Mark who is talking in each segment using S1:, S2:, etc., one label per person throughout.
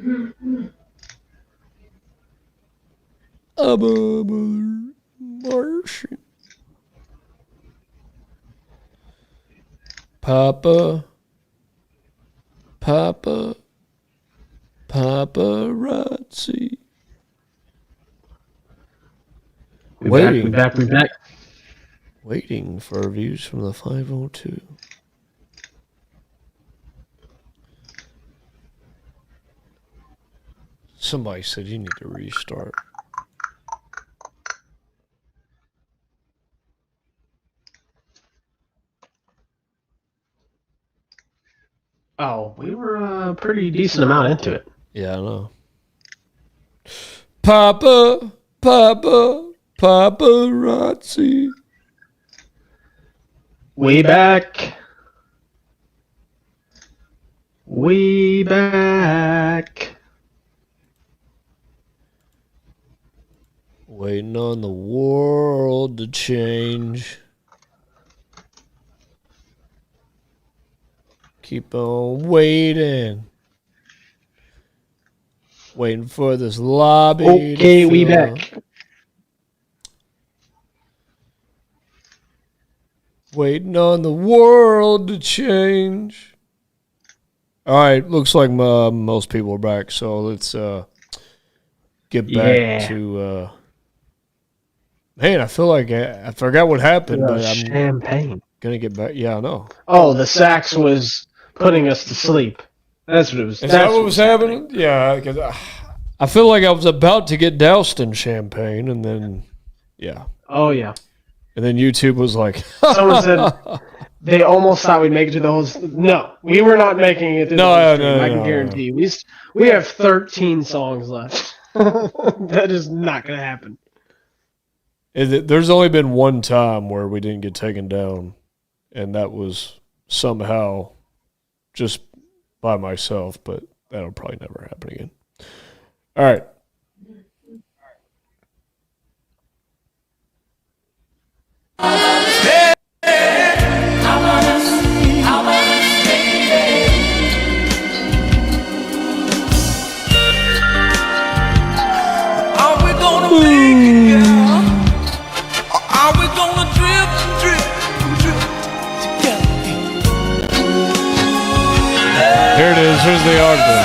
S1: I'm a Martian. Papa, paparazzi.
S2: We back.
S1: Waiting for reviews from the 502. Somebody said you need to restart.
S2: Oh, we were a pretty decent amount into it.
S1: Yeah, I know. Paparazzi.
S2: We back. We back.
S1: Waiting on the world to change. Keep on waiting. Waiting for this lobby.
S2: Okay, we back.
S1: Waiting on the world to change. All right, looks like most people are back, so let's get back to. Man, I feel like I forgot what happened, but I'm
S2: champagne.
S1: Gonna get back. Yeah, I know.
S2: Oh, the sax was putting us to sleep. That's what it was.
S1: Is that what was happening? Yeah, because I feel like I was about to get doused in champagne, and then, yeah.
S2: Oh, yeah.
S1: And then YouTube was like...
S2: Someone said they almost thought we'd make it to the whole... No, we were not making it to the whole stream. I can guarantee you. We have 13 songs left. That is not going to happen.
S1: There's only been one time where we didn't get taken down, and that was somehow just by myself, but that'll probably never happen again. All right. Here it is. Here's the article.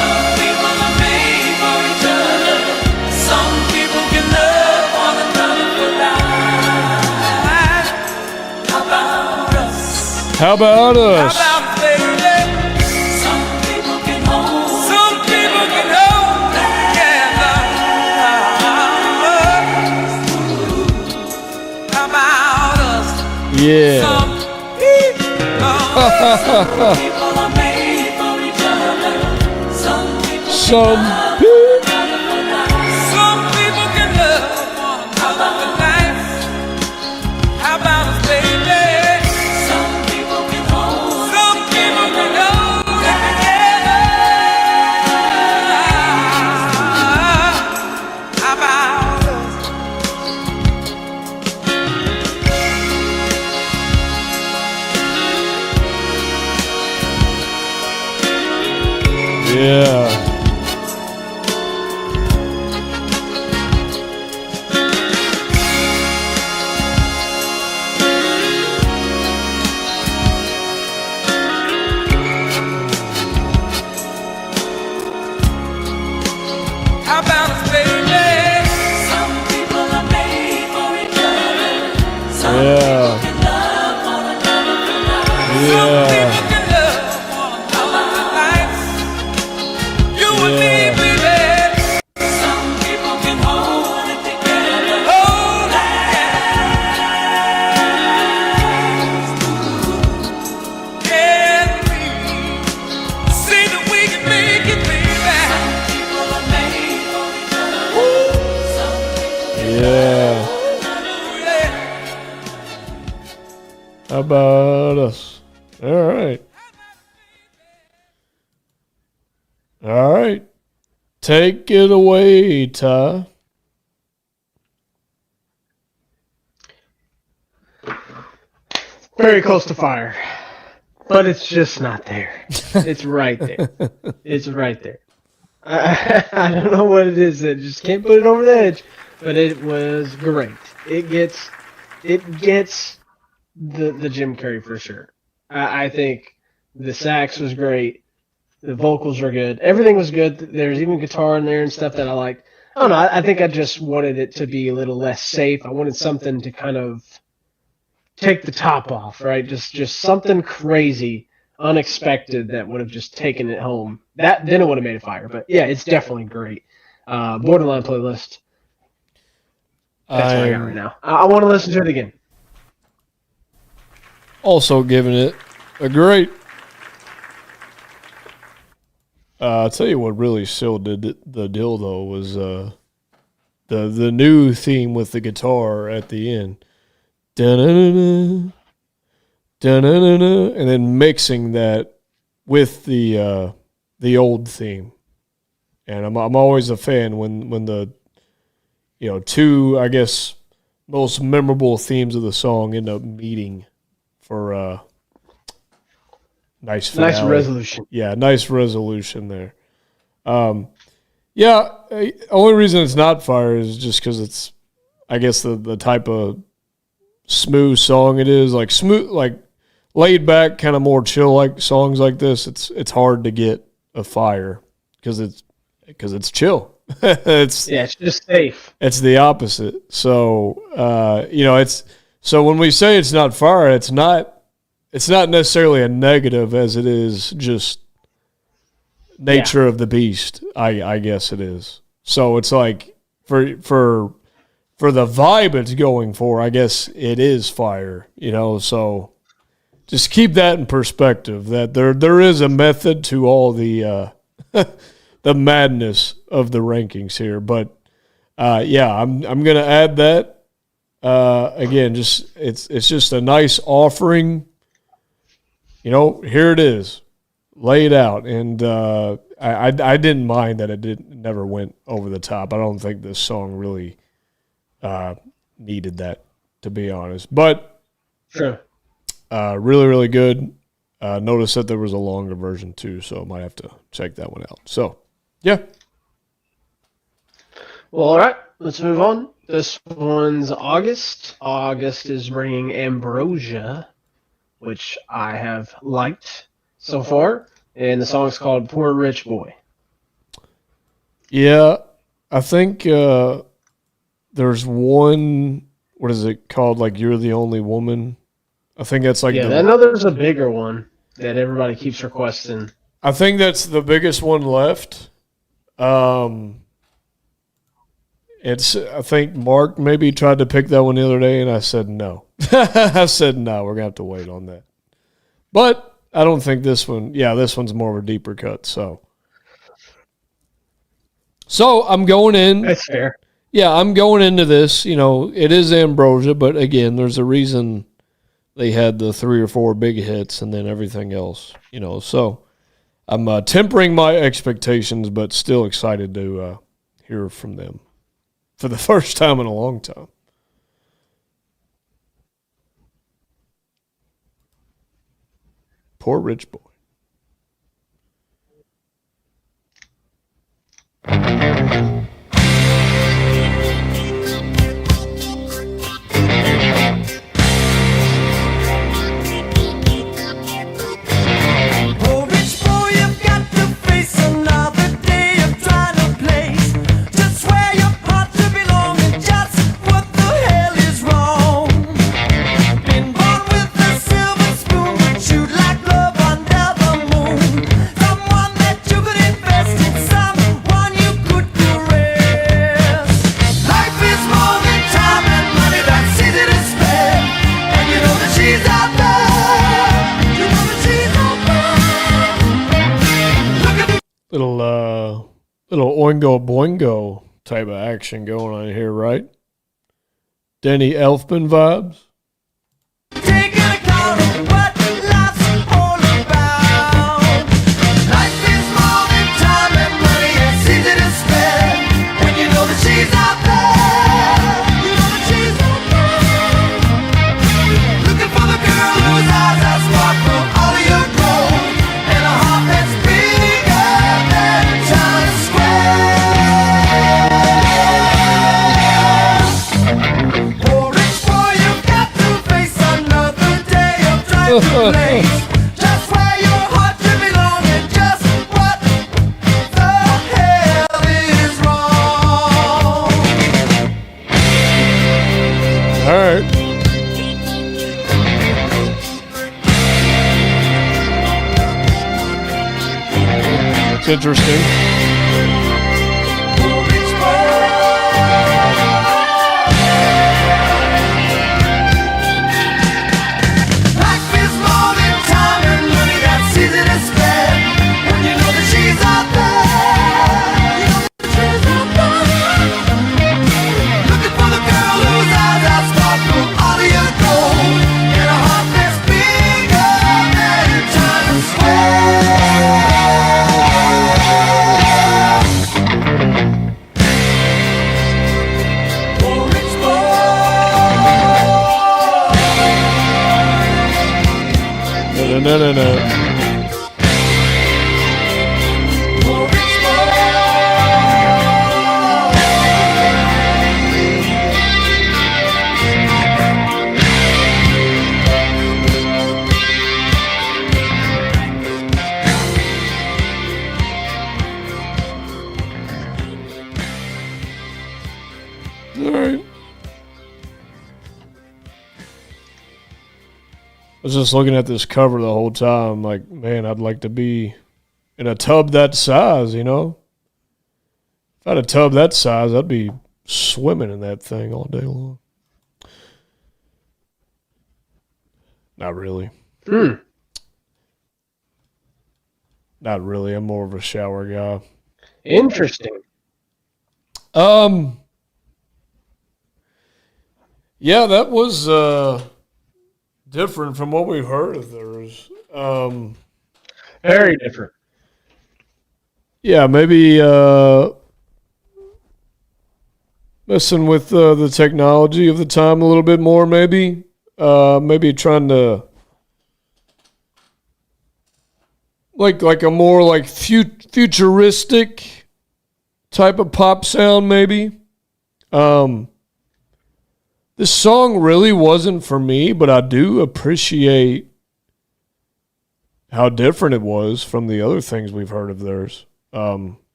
S1: How about us? Some people can hold together. How about us? Yeah. Some people are made for each other. Some people can love one another for life. How about us, baby? Some people can hold together. How about us? Yeah. How about us, baby? Some people are made for each other. Some people can love one another for life. Some people can love one another for life. You and me, baby. Some people can hold it together. Hold it together. Can we see that we can make it, baby? Yeah. How about us? All right. All right. Take it away, Ty.
S2: Very close to fire. But it's just not there. It's right there. It's right there. I don't know what it is. I just can't put it over the edge. But it was great. It gets the Jim Carrey for sure. I think the sax was great. The vocals were good. Everything was good. There's even guitar in there and stuff that I liked. I don't know. I think I just wanted it to be a little less safe. I wanted something to kind of take the top off, right? Just something crazy, unexpected that would have just taken it home. That then it would have made it fire. But yeah, it's definitely great. Borderline playlist. That's what I got right now. I want to listen to it again.
S3: Also giving it a great. I'll tell you what really sealed the deal though was the new theme with the guitar at the end, da-na-na-na, da-na-na-na, and then mixing that with the old theme. And I'm always a fan when the two, I guess, most memorable themes of the song end up meeting for nice finale.
S2: Nice resolution.
S3: Yeah, nice resolution there. Only reason it's not fire is just because it's, I guess, the type of smooth song it is. Like smooth, like laid back, kind of more chill like songs like this. It's hard to get a fire because it's chill. It's
S2: just safe.
S3: It's the opposite. So so when we say it's not fire, it's not necessarily a negative as it is just nature of the beast. I guess it is. So it's like for the vibe it's going for, I guess it is fire. So just keep that in perspective. That there is a method to all the the madness of the rankings here, but I'm gonna add that again. Just it's just a nice offering. Here it is, laid out, and I didn't mind that it never went over the top. I don't think this song really needed that, to be honest. But
S2: sure,
S3: really really good. Notice that there was a longer version too, so I might have to check that one out. So. Yeah.
S2: Well, all right. Let's move on. This one's August. August is bringing Ambrosia, which I have liked so far, and the song's called "Poor Rich Boy."
S3: Yeah, I think there's one. What is it called? Like "You're the Only Woman." I think that's like.
S2: Yeah, I know there's a bigger one that everybody keeps requesting.
S3: I think that's the biggest one left. I think Mark maybe tried to pick that one the other day, and I said no. I said no, we're gonna have to wait on that. But I don't think this one. Yeah, this one's more of a deeper cut. So I'm going in.
S2: That's fair.
S3: Yeah, I'm going into this. It is Ambrosia, but again, there's a reason they had the 3 or 4 big hits and then everything else. So. I'm tempering my expectations, but still excited to hear from them for the first time in a long time. Poor rich boy. Little oingo boingo type of action going on here, right? Danny Elfman vibes.
S1: Taking account of what life's all about. Life is more than time and money. It's easy to spend when you know that she's out there. You know that she's out there. Looking for the girl whose eyes are sparkle, all of your gold, and a heart that's bigger than Times Square. place, just where your heart should belong, and just what the hell is wrong.
S3: All right. It's interesting.
S1: Life is more than time and money that's easy to spend when you know that she's out there. She's out there. Looking for the girl whose eyes are sparkle out of your gold, and a heart that's bigger than Times Square.
S3: No. All right. I was just looking at this cover the whole time, like, man, I'd like to be in a tub that size, you know? If I had a tub that size, I'd be swimming in that thing all day long. Not really. Not really. I'm more of a shower guy.
S2: Interesting.
S3: Yeah, that was different from what we've heard of theirs.
S2: Very different.
S3: Yeah, maybe messing with the technology of the time a little bit more, maybe. Maybe trying to like a more like futuristic type of pop sound, maybe. This song really wasn't for me, but I do appreciate how different it was from the other things we've heard of theirs. You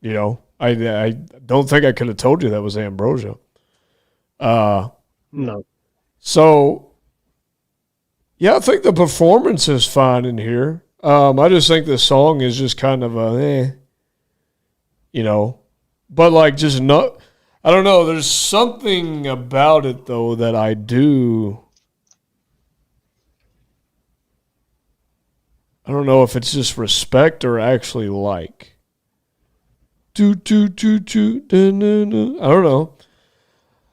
S3: know, I don't think I could have told you that was Ambrosia.
S2: No.
S3: So, yeah, I think the performance is fine in here. I just think the song is just kind of you know, but like just not. I don't know. There's something about it though that I do. I don't know if it's just respect or actually like. I don't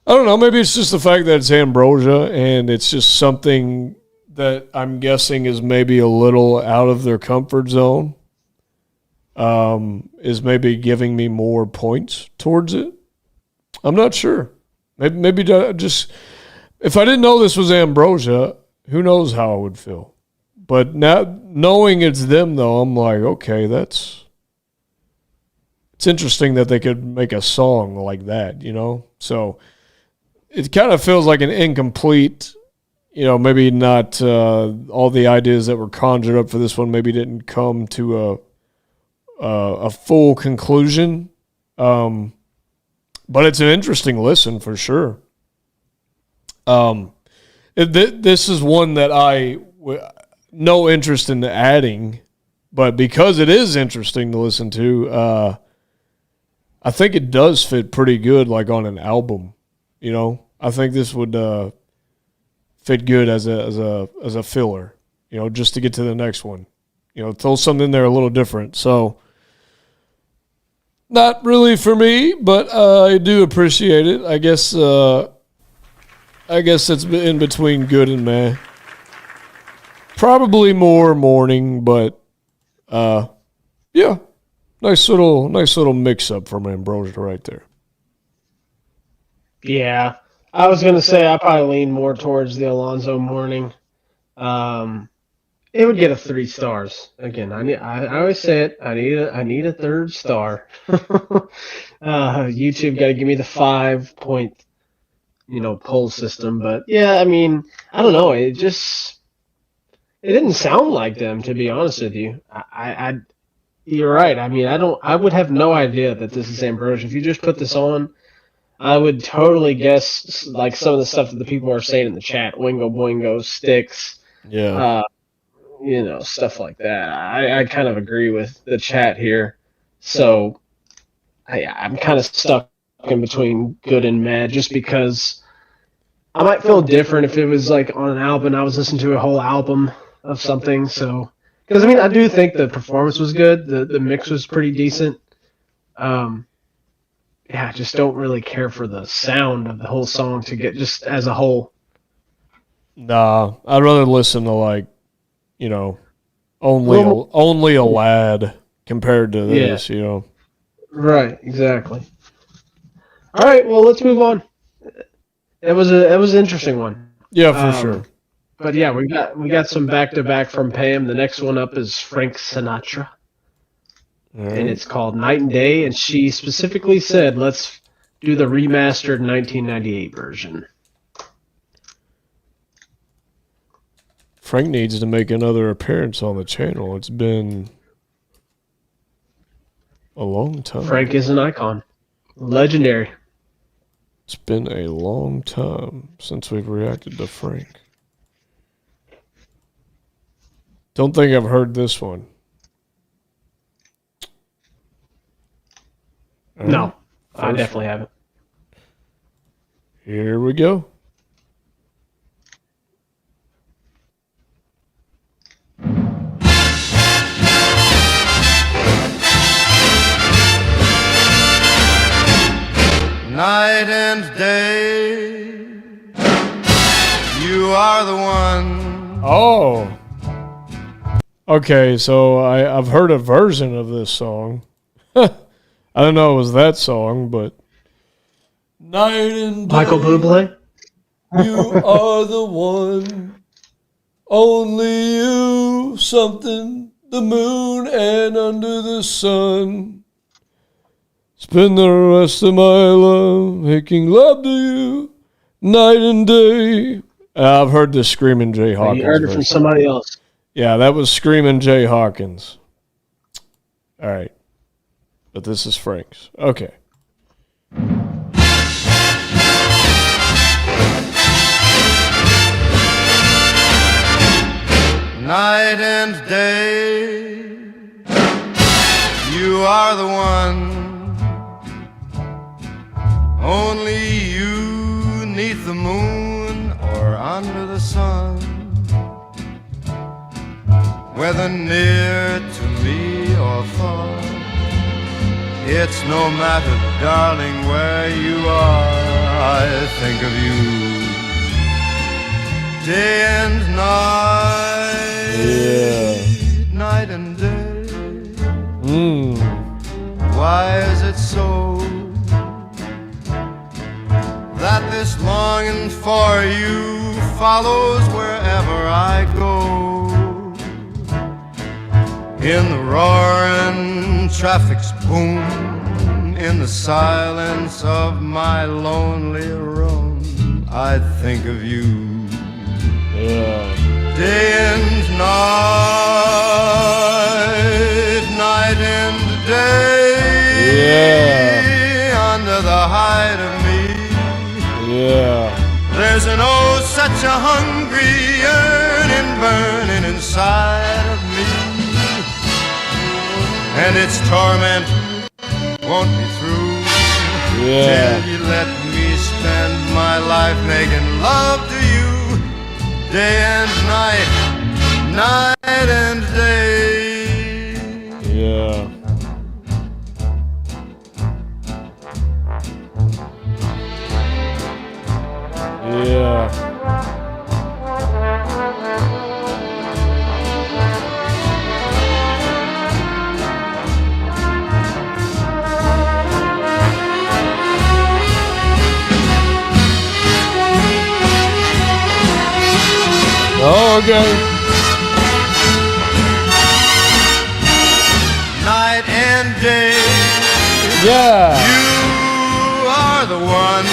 S3: know. Maybe it's just the fact that it's Ambrosia and it's just something that I'm guessing is maybe a little out of their comfort zone. Is maybe giving me more points towards it. I'm not sure. Maybe just if I didn't know this was Ambrosia, who knows how I would feel. But now knowing it's them, though, I'm like, okay, it's interesting that they could make a song like that, you know? So it kind of feels like an incomplete, you know, maybe not all the ideas that were conjured up for this one maybe didn't come to a full conclusion. But it's an interesting listen for sure. This is one that I no interest in adding, but because it is interesting to listen to, I think it does fit pretty good, like on an album. You know, I think this would fit good as a filler. You know, just to get to the next one. You know, throw something in there a little different. So. Not really for me, but I do appreciate it. I guess it's in between good and meh. Probably more morning, but yeah, nice little mix up from Ambrosia right there.
S2: Yeah, I was gonna say I probably lean more towards the Alonzo Mourning. It would get a 3 stars. Again, I always say it. I need a third star. YouTube got to give me the 5-point, poll system. But yeah, I mean, I don't know. It just it didn't sound like them, to be honest with you. You're right. I mean, I would have no idea that this is Ambrosia. If you just put this on, I would totally guess like some of the stuff that the people are saying in the chat, Wingo Boingo, Sticks,
S3: Yeah.
S2: Stuff like that. I kind of agree with the chat here. So I'm kind of stuck in between good and mad just because I might feel different if it was like on an album. I was listening to a whole album of something. So, because I mean, I do think the performance was good. The mix was pretty decent. I just don't really care for the sound of the whole song to get just as a whole.
S3: Nah, I'd rather listen to like, only a lad compared to this,
S2: Right, exactly. All right, well, let's move on. It was an interesting one.
S3: Yeah, for sure.
S2: But yeah, we got some back-to-back from Pam. The next one up is Frank Sinatra.
S3: Right.
S2: And it's called Night and Day, and she specifically said, let's do the remastered 1998 version.
S3: Frank needs to make another appearance on the channel. It's been a long time.
S2: Frank is an icon. Legendary.
S3: It's been a long time since we've reacted to Frank. Don't think I've heard this one.
S2: No, I definitely haven't.
S3: Here we go.
S4: Night and day, you are the one.
S3: Oh. Okay, so I've heard a version of this song. I don't know it was that song, but Night and Day,
S2: Michael Bublé?
S3: you are the one. Only you, something, the moon and under the sun. Spend the rest of my love making love to you, night and day. I've heard this Screaming Jay Hawkins.
S2: You heard it from somebody else.
S3: Yeah, that was Screaming Jay Hawkins. All right. But this is Frank's. Okay.
S4: Night and day, you are the one. Only you neath the moon or under the sun, whether near to me or far, it's no matter, darling, where you are. I think of you day and night, night and day. Why is it so that this longing for you follows wherever I go? In the roaring traffic's boom, in the silence of my lonely room, I think of you. Day and night, night and day, under the hide of me. There's an oh, such a hungry yearning burning inside of me, and its torment won't be through till you let me spend my life making love to you, day and night, night and day.
S3: Oh, okay.
S4: Night and day,
S3: Yeah.
S4: you are the one.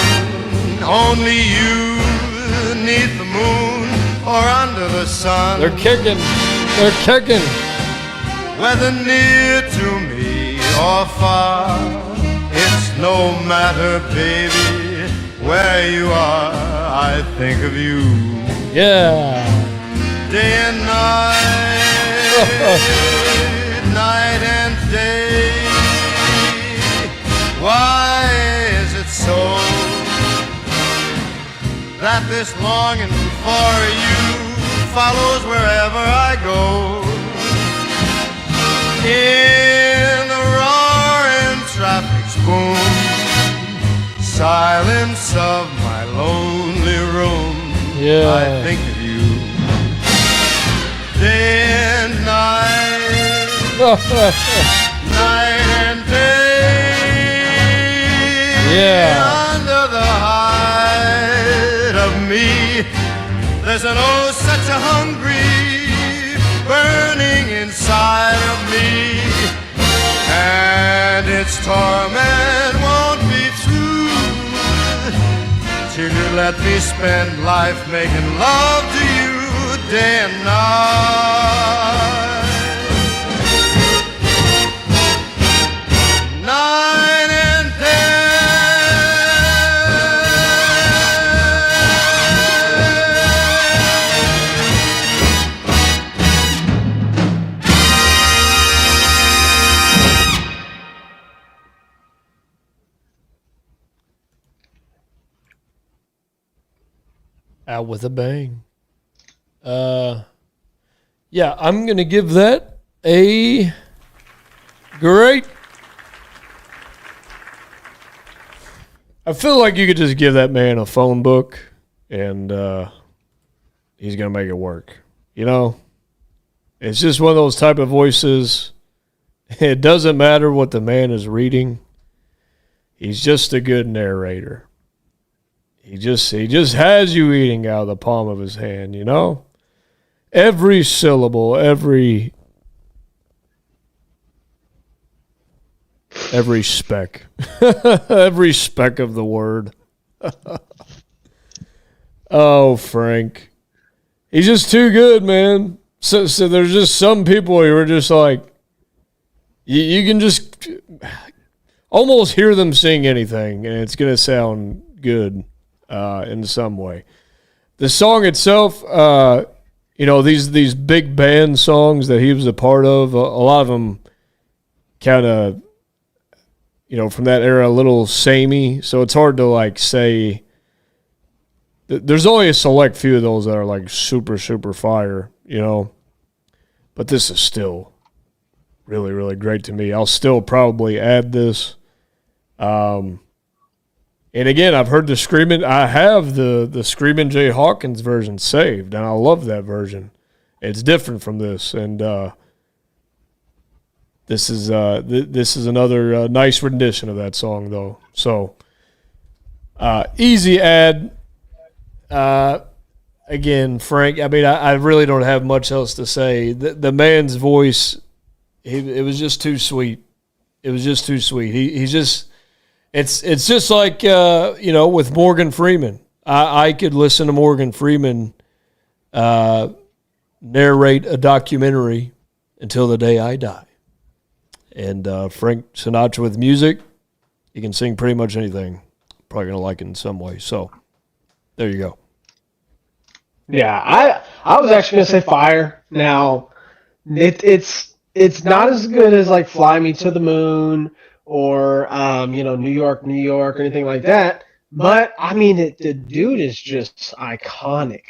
S4: Only you neath the moon or under the sun.
S3: They're kicking.
S4: Whether near to me or far, it's no matter, baby, where you are, I think of you.
S3: Yeah.
S4: Day and night, night and day. Why is it so that this longing for you follows wherever I go? In the roaring traffic's boom, silence of my lonely room, I think of you. Day and night, night and day.
S3: Yeah.
S4: Under the hide of me, there's an oh such a hungry burning inside of me, and its torment won't be through till you let me spend life making love to you day and night. Night and day.
S3: Out with a bang. Yeah, I'm going to give that a great. I feel like you could just give that man a phone book and he's going to make it work. You know? It's just one of those type of voices. It doesn't matter what the man is reading. He's just a good narrator. He just has you eating out of the palm of his hand, you know? Every syllable, every speck. Every speck of the word. Oh, Frank. He's just too good, man. So there's just some people who are just like, you can just almost hear them sing anything, and it's going to sound good in some way. The song itself, you know, these big band songs that he was a part of, a lot of them kind of, you know, from that era, a little samey. So it's hard to like say. There's only a select few of those that are like super, super fire, you know. But this is still really, really great to me. I'll still probably add this. And again, I've heard the Screaming. I have the Screaming Jay Hawkins version saved, and I love that version. It's different from this, and this is another nice rendition of that song, though. So easy add. Again, Frank. I mean, I really don't have much else to say. The man's voice, it was just too sweet. It was just too sweet. He's just. It's just like, you know, with Morgan Freeman. I could listen to Morgan Freeman narrate a documentary until the day I die. And Frank Sinatra with music, he can sing pretty much anything. Probably going to like it in some way. So, there you go.
S2: Yeah, I was actually going to say fire. Now, it's not as good as like Fly Me to the Moon or you know, New York, or anything like that. But I mean, the dude is just iconic.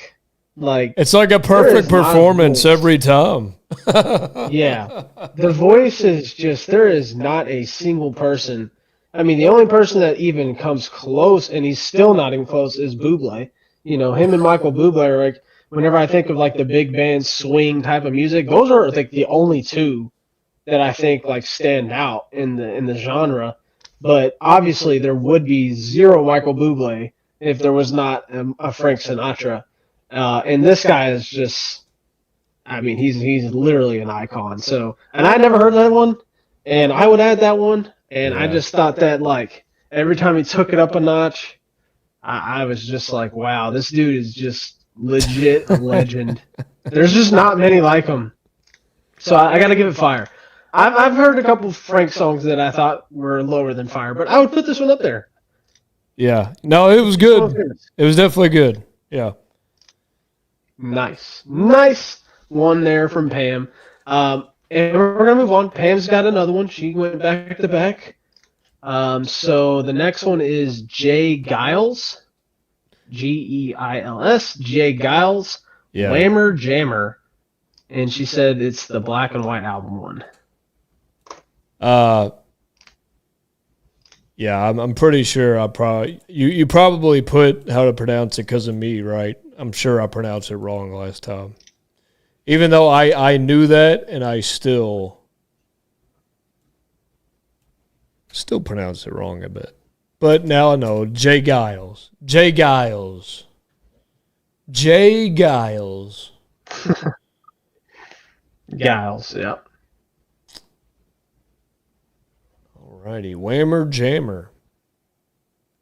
S2: Like,
S3: it's like a perfect performance every time.
S2: Yeah, the voice is just, there is not a single person. I mean, the only person that even comes close, and he's still not even close, is Bublé. You know, him and Michael Bublé are like, whenever I think of like the big band swing type of music, those are like the only two that I think like stand out in the genre. But obviously there would be zero Michael Bublé if there was not a Frank Sinatra. And this guy is just, I mean, he's literally an icon. So, and I never heard that one, and I would add that one. And I just thought that like every time he took it up a notch, I was just like, wow, this dude is just legit legend. There's just not many like him. So I got to give it fire. I've heard a couple Frank songs that I thought were lower than fire, but I would put this one up there.
S3: Yeah. No, it was good. It was definitely good. Yeah.
S2: Nice one there from Pam. And we're going to move on. Pam's got another one. She went back to back. So the next one is Jay Geils. Geils. Jay Geils.
S3: Yeah.
S2: Whammer Jammer. And she said it's the Black and White album one.
S3: Yeah, I'm pretty sure you probably put how to pronounce it because of me, right? I'm sure I pronounced it wrong last time. Even though I knew that, and I still pronounce it wrong a bit. But now I know. Jay Geils. Jay Geils. Jay Geils.
S2: Geils, yeah.
S3: Alrighty. Whammer Jammer.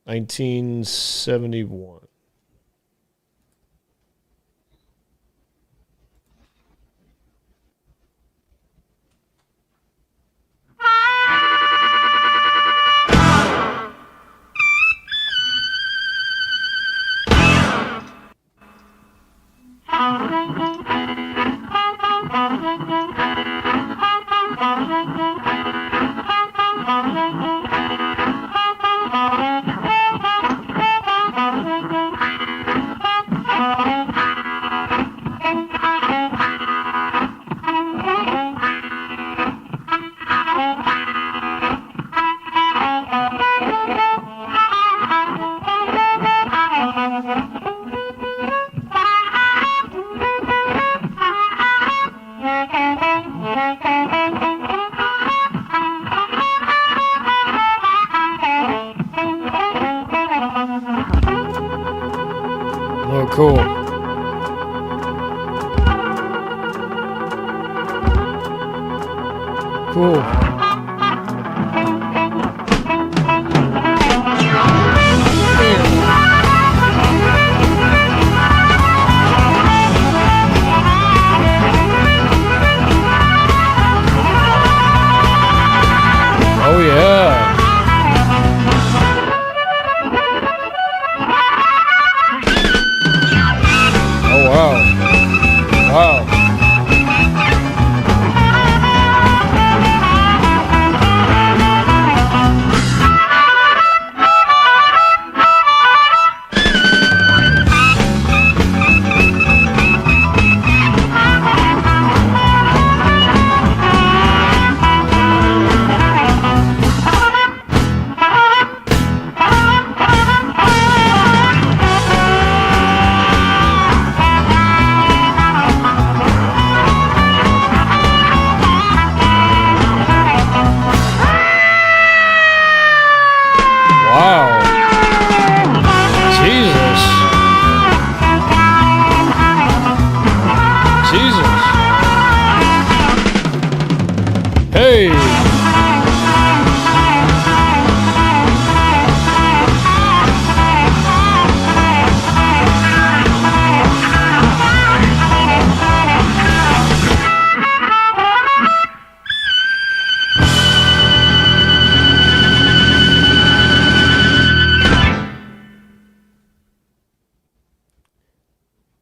S3: 1971. Oh, cool. Cool. Oh, yeah. Oh, wow. Wow. Wow. Jesus. Jesus. Hey.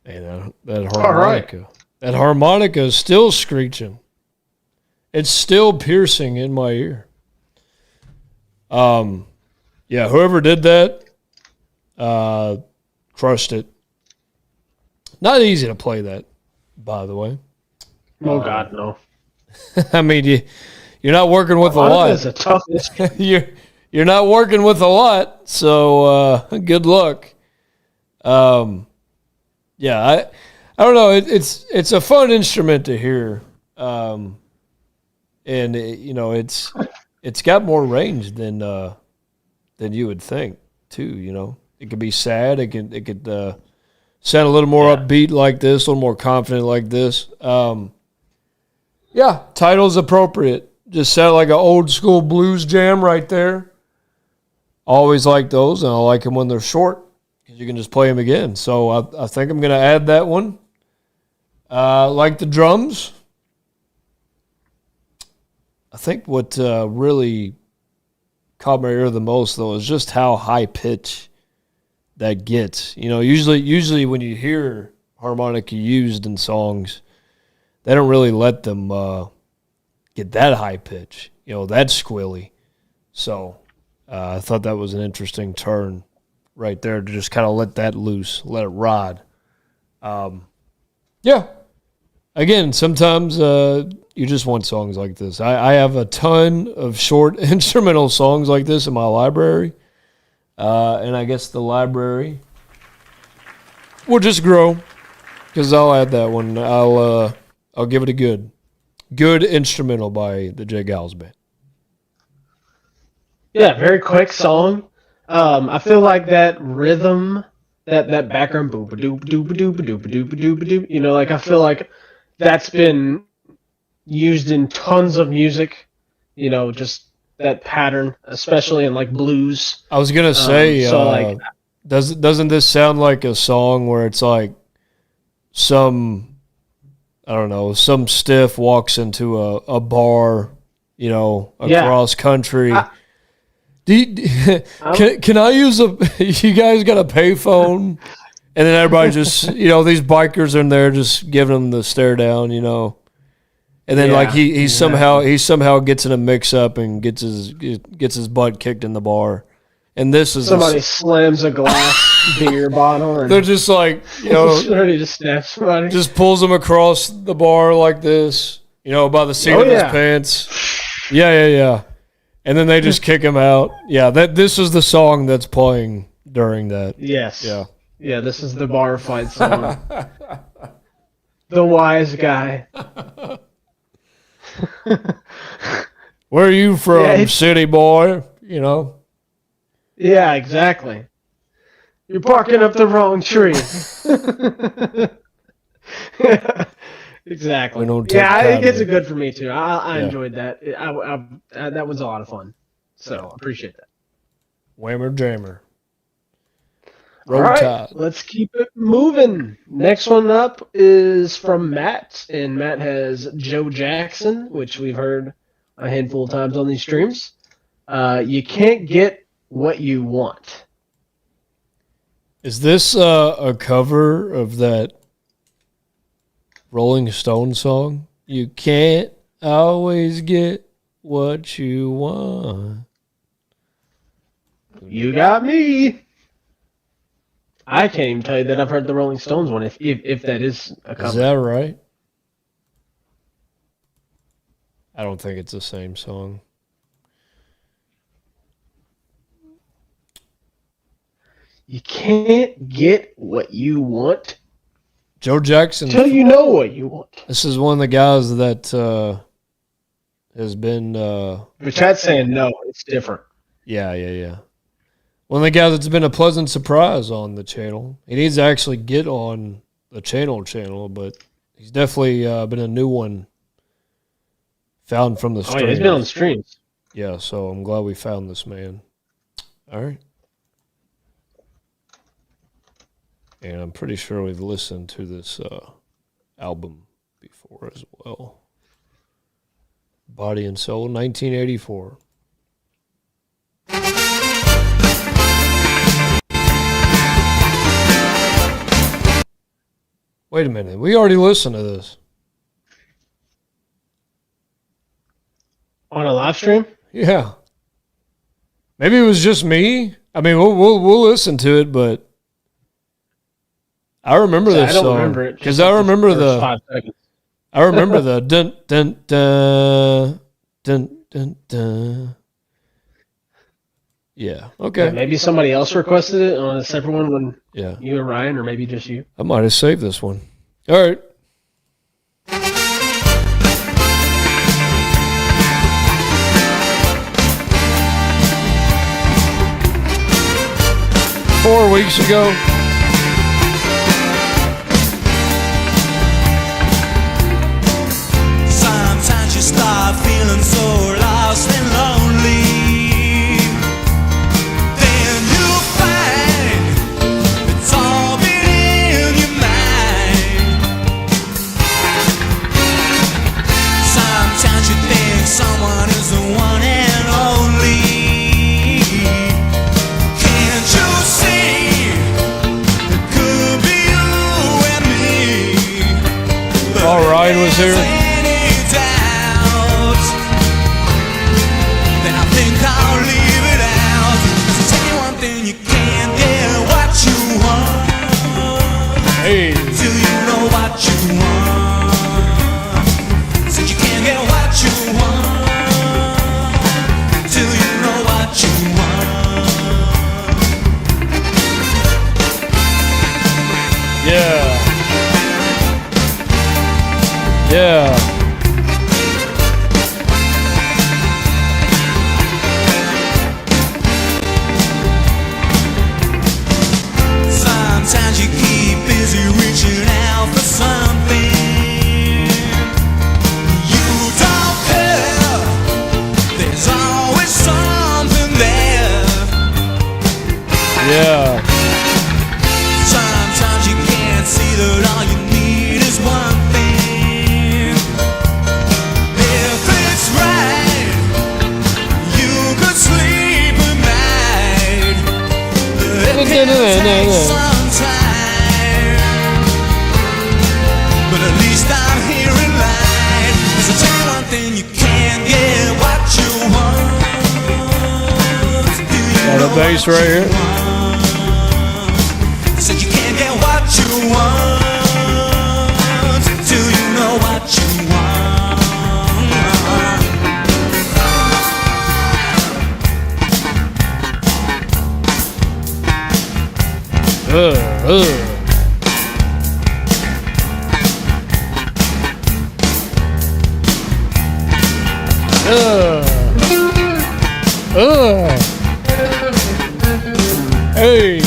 S3: Hey, that harmonica. That harmonica is still screeching. It's still piercing in my ear. Yeah, whoever did that, crushed it. Not easy to play that, by the way.
S2: Oh, God, no.
S3: I mean, you're not working with a lot.
S2: That's a tough instrument.
S3: You're not working with a lot, so good luck. Yeah, I don't know. It's a fun instrument to hear, and it's got more range than you would think too. You know, it could be sad. It could sound a little more upbeat like this, a little more confident like this. Yeah, title's appropriate. Just sounded like an old school blues jam right there. Always like those, and I like them when they're short because You can just play them again. So I think I'm going to add that one. Like the drums. I think what really caught my ear the most, though, is just how high pitch that gets. You know, usually when you hear harmonica used in songs, they don't really let them get that high pitch, you know, that squilly. So I thought that was an interesting turn right there to just kind of let that loose, let it ride. Yeah. Again, sometimes you just want songs like this. I have a ton of short instrumental songs like this in my library. And I guess the library will just grow because I'll add that one. I'll give it a good instrumental by the Geils Band.
S2: Yeah, very quick song. I feel like that rhythm, that background boop doop doop doop doop doop doop doop. You know, like I feel like that's been used in tons of music. You know, just that pattern, especially in like blues.
S3: I was gonna say, doesn't this sound like a song where it's like some stiff walks into a bar, you know, across country. Can I use you guys got a payphone? And then everybody just, you know, these bikers are in there just giving them the stare down, you know. And then he somehow gets in a mix up and gets his butt kicked in the bar. And this is
S2: somebody slams a glass beer bottle and
S3: they're just like, you know,
S2: ready to snap somebody.
S3: Just pulls him across the bar like this, you know, by the seat of his pants. Yeah. And then they just kick him out. Yeah, this is the song that's playing during that.
S2: Yes.
S3: Yeah.
S2: Yeah, this is the bar fight song. The wise guy.
S3: Where are you from, city boy? You know?
S2: Yeah, exactly. You're barking up the wrong tree. Exactly. Yeah, it gets it good for me too. I enjoyed that. That was a lot of fun. So I appreciate that.
S3: Whammer jammer.
S2: All right, let's keep it moving. Next one up is from Matt, and Matt has Joe Jackson, which we've heard a handful of times on these streams. You can't get what you want.
S3: Is this a cover of that Rolling Stone song? You can't always get what you want.
S2: You got me. I can't even tell you that I've heard the Rolling Stones one, if that is a cover.
S3: Is that right? I don't think it's the same song.
S2: You can't get what you want.
S3: Joe Jackson.
S2: Till you know what you want.
S3: This is one of the guys that has been...
S2: The chat's saying no, it's different.
S3: Yeah. One of the guys that's been a pleasant surprise on the channel. He needs to actually get on the channel, but he's definitely been a new one found from the stream.
S2: Oh, yeah, he's been on the streams.
S3: Yeah, so I'm glad we found this man. All right. And I'm pretty sure we've listened to this album before as well. Body and Soul, 1984. Wait a minute. We already listened to this.
S2: On a live stream?
S3: Yeah. Maybe it was just me. I mean, we'll listen to it, but I remember this song. I don't remember it because I remember the 5 seconds. I remember the dun dun dun dun dun dun. Yeah. Okay.
S2: Yeah, maybe somebody else requested it on a separate one when you and Ryan, or maybe just you.
S3: I might have saved this one. All right. Four weeks ago.
S1: Sometimes you start feeling so lost and lonely. Then you find
S3: that bass right here.
S1: Said you can't get what you want till you know what you want.
S3: Hey.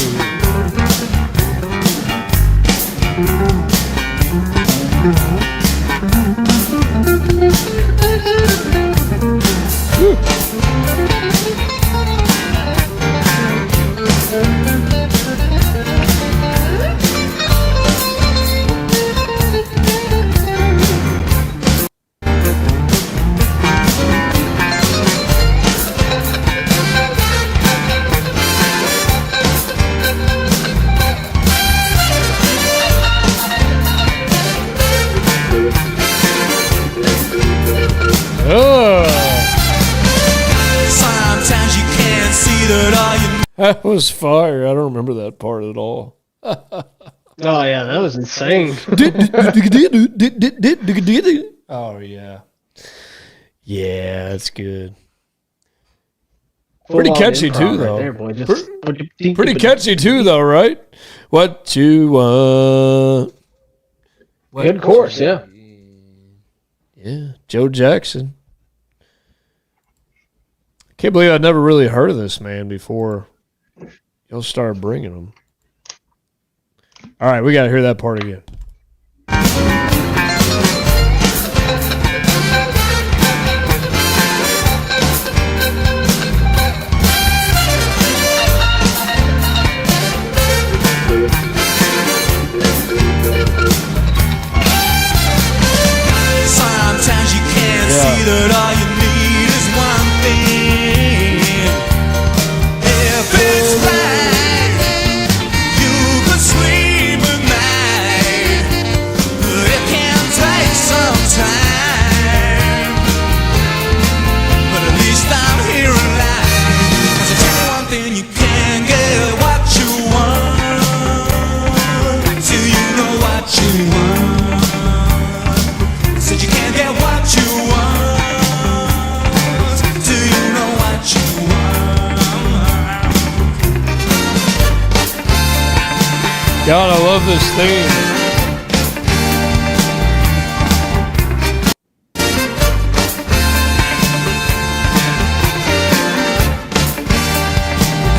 S1: Sometimes you can't see that all you.
S3: That was fire. I don't remember that part at all.
S2: Oh yeah, that was insane.
S3: Oh yeah. Yeah, that's good.
S2: Full-on
S3: Pretty catchy
S2: improv
S3: too,
S2: right
S3: though.
S2: there, boy. Just
S3: Pretty catchy too, though, right? What you want?
S2: Good course, yeah.
S3: Yeah, Joe Jackson. Can't believe I'd never really heard of this man before y'all started bringing him. All right, we got to hear that part again.
S1: Sometimes you can't see that all you need is one thing. If it's right, you could sleep at night. But it can take some time. But at least I'm here alive. 'Cause I tell you one thing, you can't get what you want till you know what you want. Said you can't get what you want till you know what you want.
S3: God, I love this theme.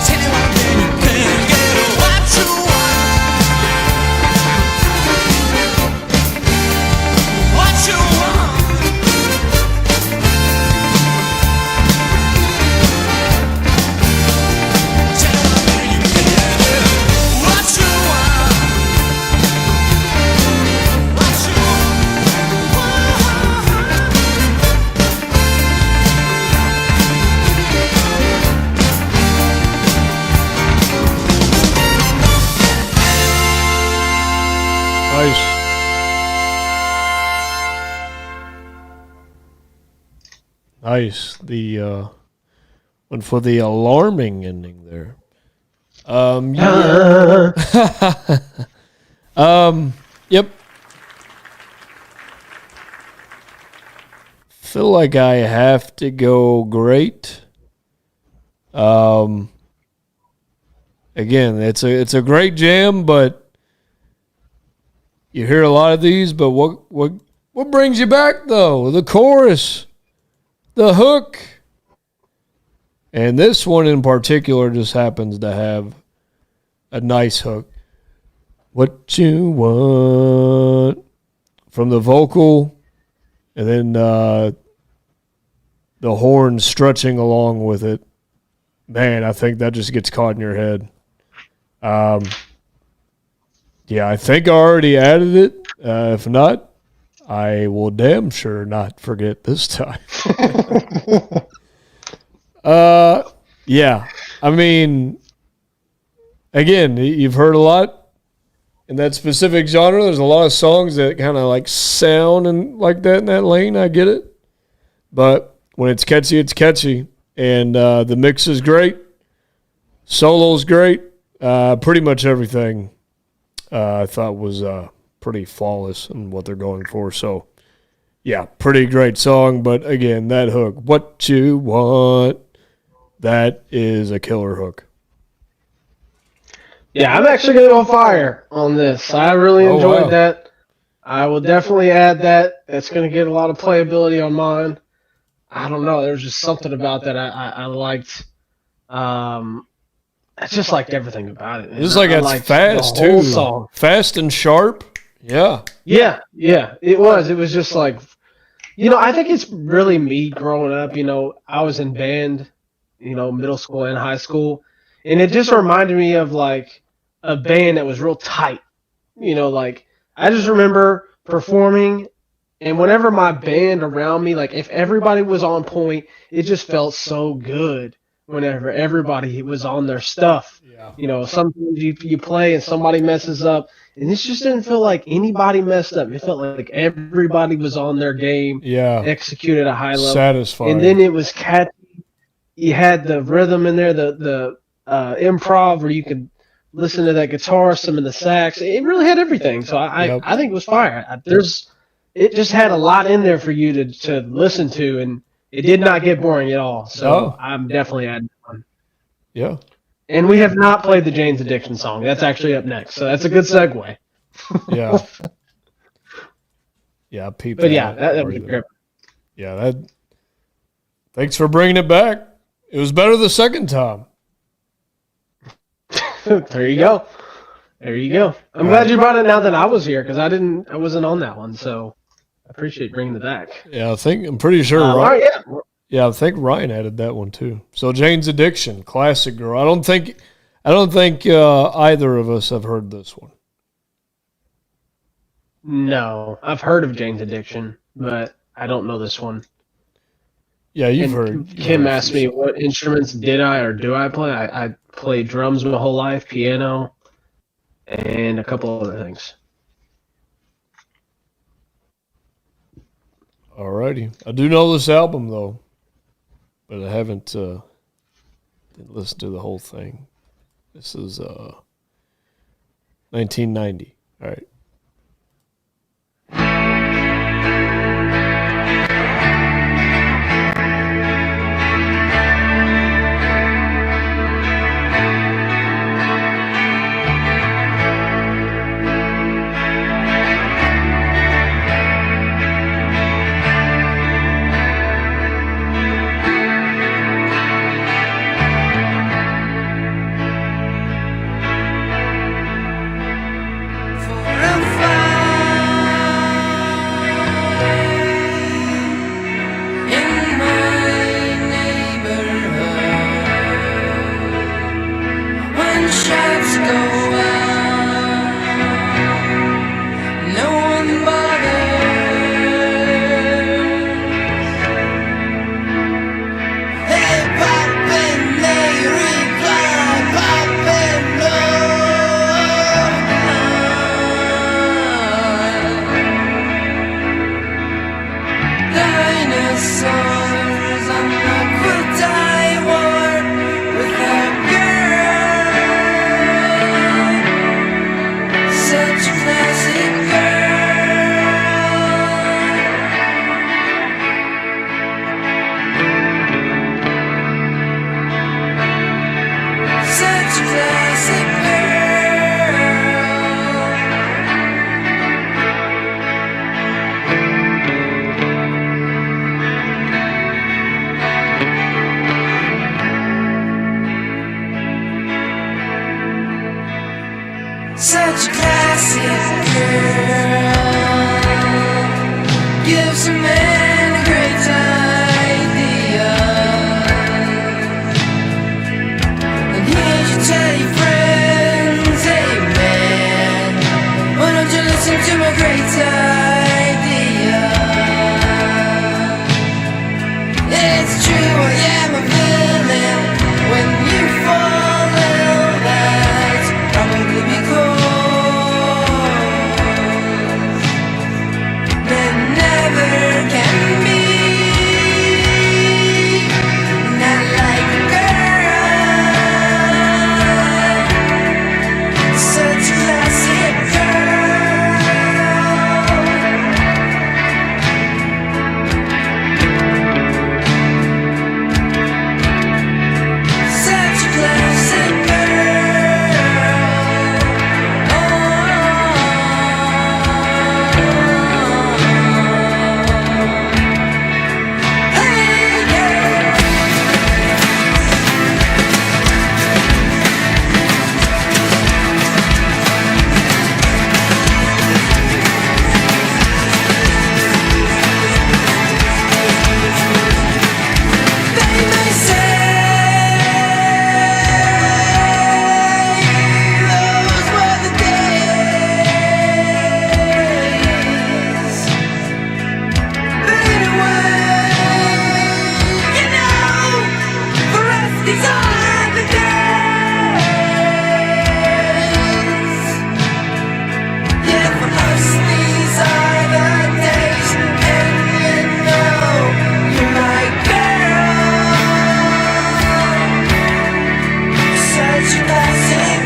S1: Tell you one thing, you can't get what you want. What you want. Tell you one thing, you can't get what you want. What you
S3: Nice. Nice. The one for the alarming ending there. Yeah. Yep. Feel like I have to go great. Again, it's a great jam, but you hear a lot of these, but what brings you back though? The chorus, the hook. And this one in particular just happens to have a nice hook. What you want from the vocal, and then the horn stretching along with it. Man, I think that just gets caught in your head. Yeah, I think I already added it. If not, I will damn sure not forget this time. Yeah, I mean, again, you've heard a lot in that specific genre. There's a lot of songs that kind of like sound and like that in that lane. I get it. But when it's catchy, it's catchy. And the mix is great. Solo's great. Pretty much everything I thought was pretty flawless in what they're going for. So, yeah, pretty great song. But again, that hook, "What You Want," that is a killer hook.
S2: Yeah, I'm actually going to go fire on this. I really enjoyed that. I will definitely add that. It's going to get a lot of playability on mine. I don't know. There was just something about that I liked. I just liked everything about it.
S3: It's like it's fast too.
S2: Song.
S3: Fast and sharp. Yeah.
S2: Yeah. It was. It was just like, I think it's really me growing up. I was in band, middle school and high school, and it just reminded me of like a band that was real tight. Like I just remember performing, and whenever my band around me, like if everybody was on point, it just felt so good. Whenever everybody was on their stuff, sometimes you play and somebody messes up, and this just didn't feel like anybody messed up. It felt like everybody was on their game, executed at a high level,
S3: satisfying.
S2: And then it was catchy. You had the rhythm in there, the improv where you could listen to that guitar, some of the sax. It really had everything. So I think it was fire. It just had a lot in there for you to listen to, and it did not get boring at all, so I'm definitely adding one.
S3: Yeah.
S2: And we have not played the Jane's Addiction song. That's actually up next, so that's a good segue.
S3: Yeah. Yeah, people.
S2: But yeah, that was great.
S3: Yeah, thanks for bringing it back. It was better the second time.
S2: There you go. I'm glad you brought it now that I was here, because I wasn't on that one, so I appreciate bringing it back.
S3: Yeah, I'm pretty sure
S2: Ryan.
S3: Yeah, I think Ryan added that one too. So Jane's Addiction, classic girl. I don't think either of us have heard this one.
S2: No, I've heard of Jane's Addiction, but I don't know this one.
S3: Yeah, you've heard.
S2: Kim asked me what instruments did I or do I play. I played drums my whole life, piano, and a couple other things.
S3: Alrighty. I do know this album though, but I haven't didn't listen to the whole thing. This is 1990. All right.
S1: Such a classic girl gives a man a great idea, and he should tell your friends, hey man, why don't you listen to my great idea? It's true, I am a villain when you fall ill, that's probably because they never can these are the days. Yeah, for us these are the days. And you know you're my girl, such a classic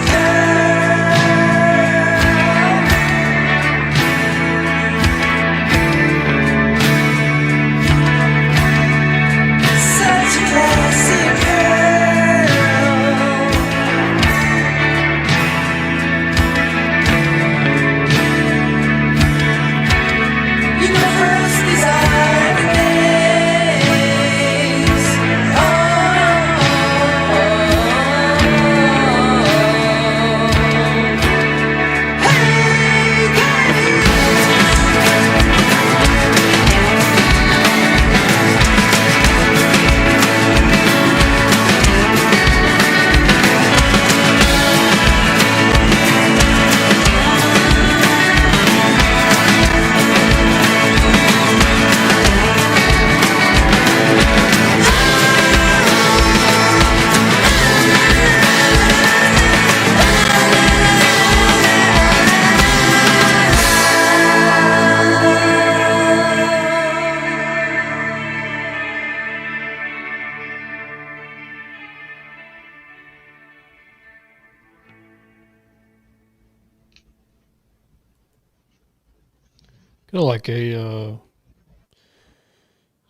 S3: Kind of like a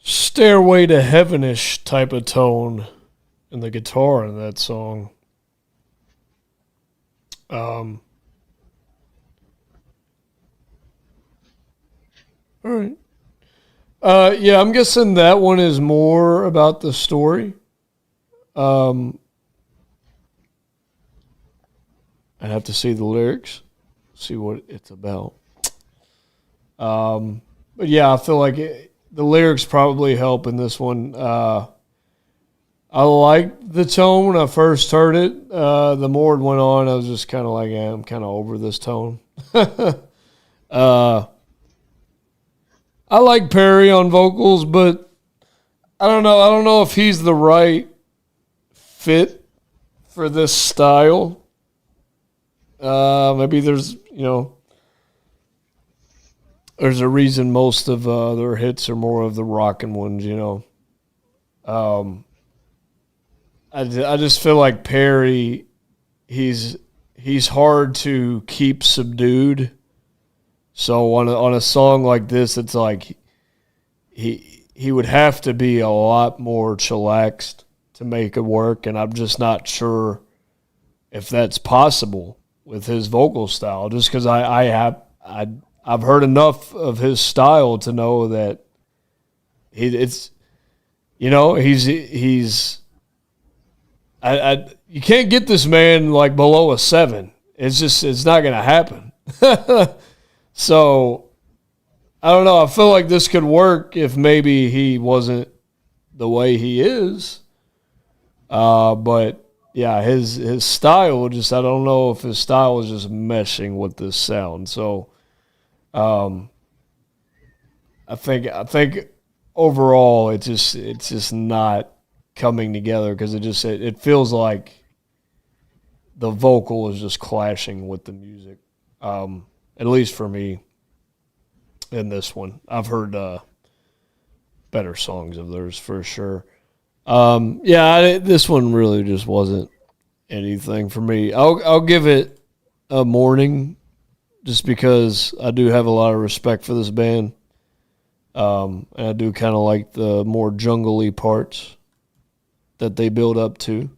S3: Stairway to Heaven-ish type of tone in the guitar in that song. All right. Yeah, I'm guessing that one is more about the story. I'd have to see the lyrics, see what it's about. But yeah, I feel like the lyrics probably help in this one. I liked the tone when I first heard it. The more it went on, I was just kind of like, I'm kind of over this tone. I like Perry on vocals, but I don't know. I don't know if he's the right fit for this style. Maybe there's a reason most of their hits are more of the rockin' ones, I just feel like Perry, he's hard to keep subdued. So on a song like this, it's like he would have to be a lot more chillaxed to make it work, and I'm just not sure if that's possible with his vocal style. Just because I've heard enough of his style to know that he's you can't get this man like below a 7. It's not gonna happen. So I don't know. I feel like this could work if maybe he wasn't the way he is. But yeah, his style I don't know if his style is just meshing with this sound. So I think overall it's just not coming together because it feels like the vocal is just clashing with the music. At least for me in this one. I've heard better songs of theirs for sure. This one really just wasn't anything for me. I'll give it a morning just because I do have a lot of respect for this band. And I do kind of like the more jungly parts that they build up to.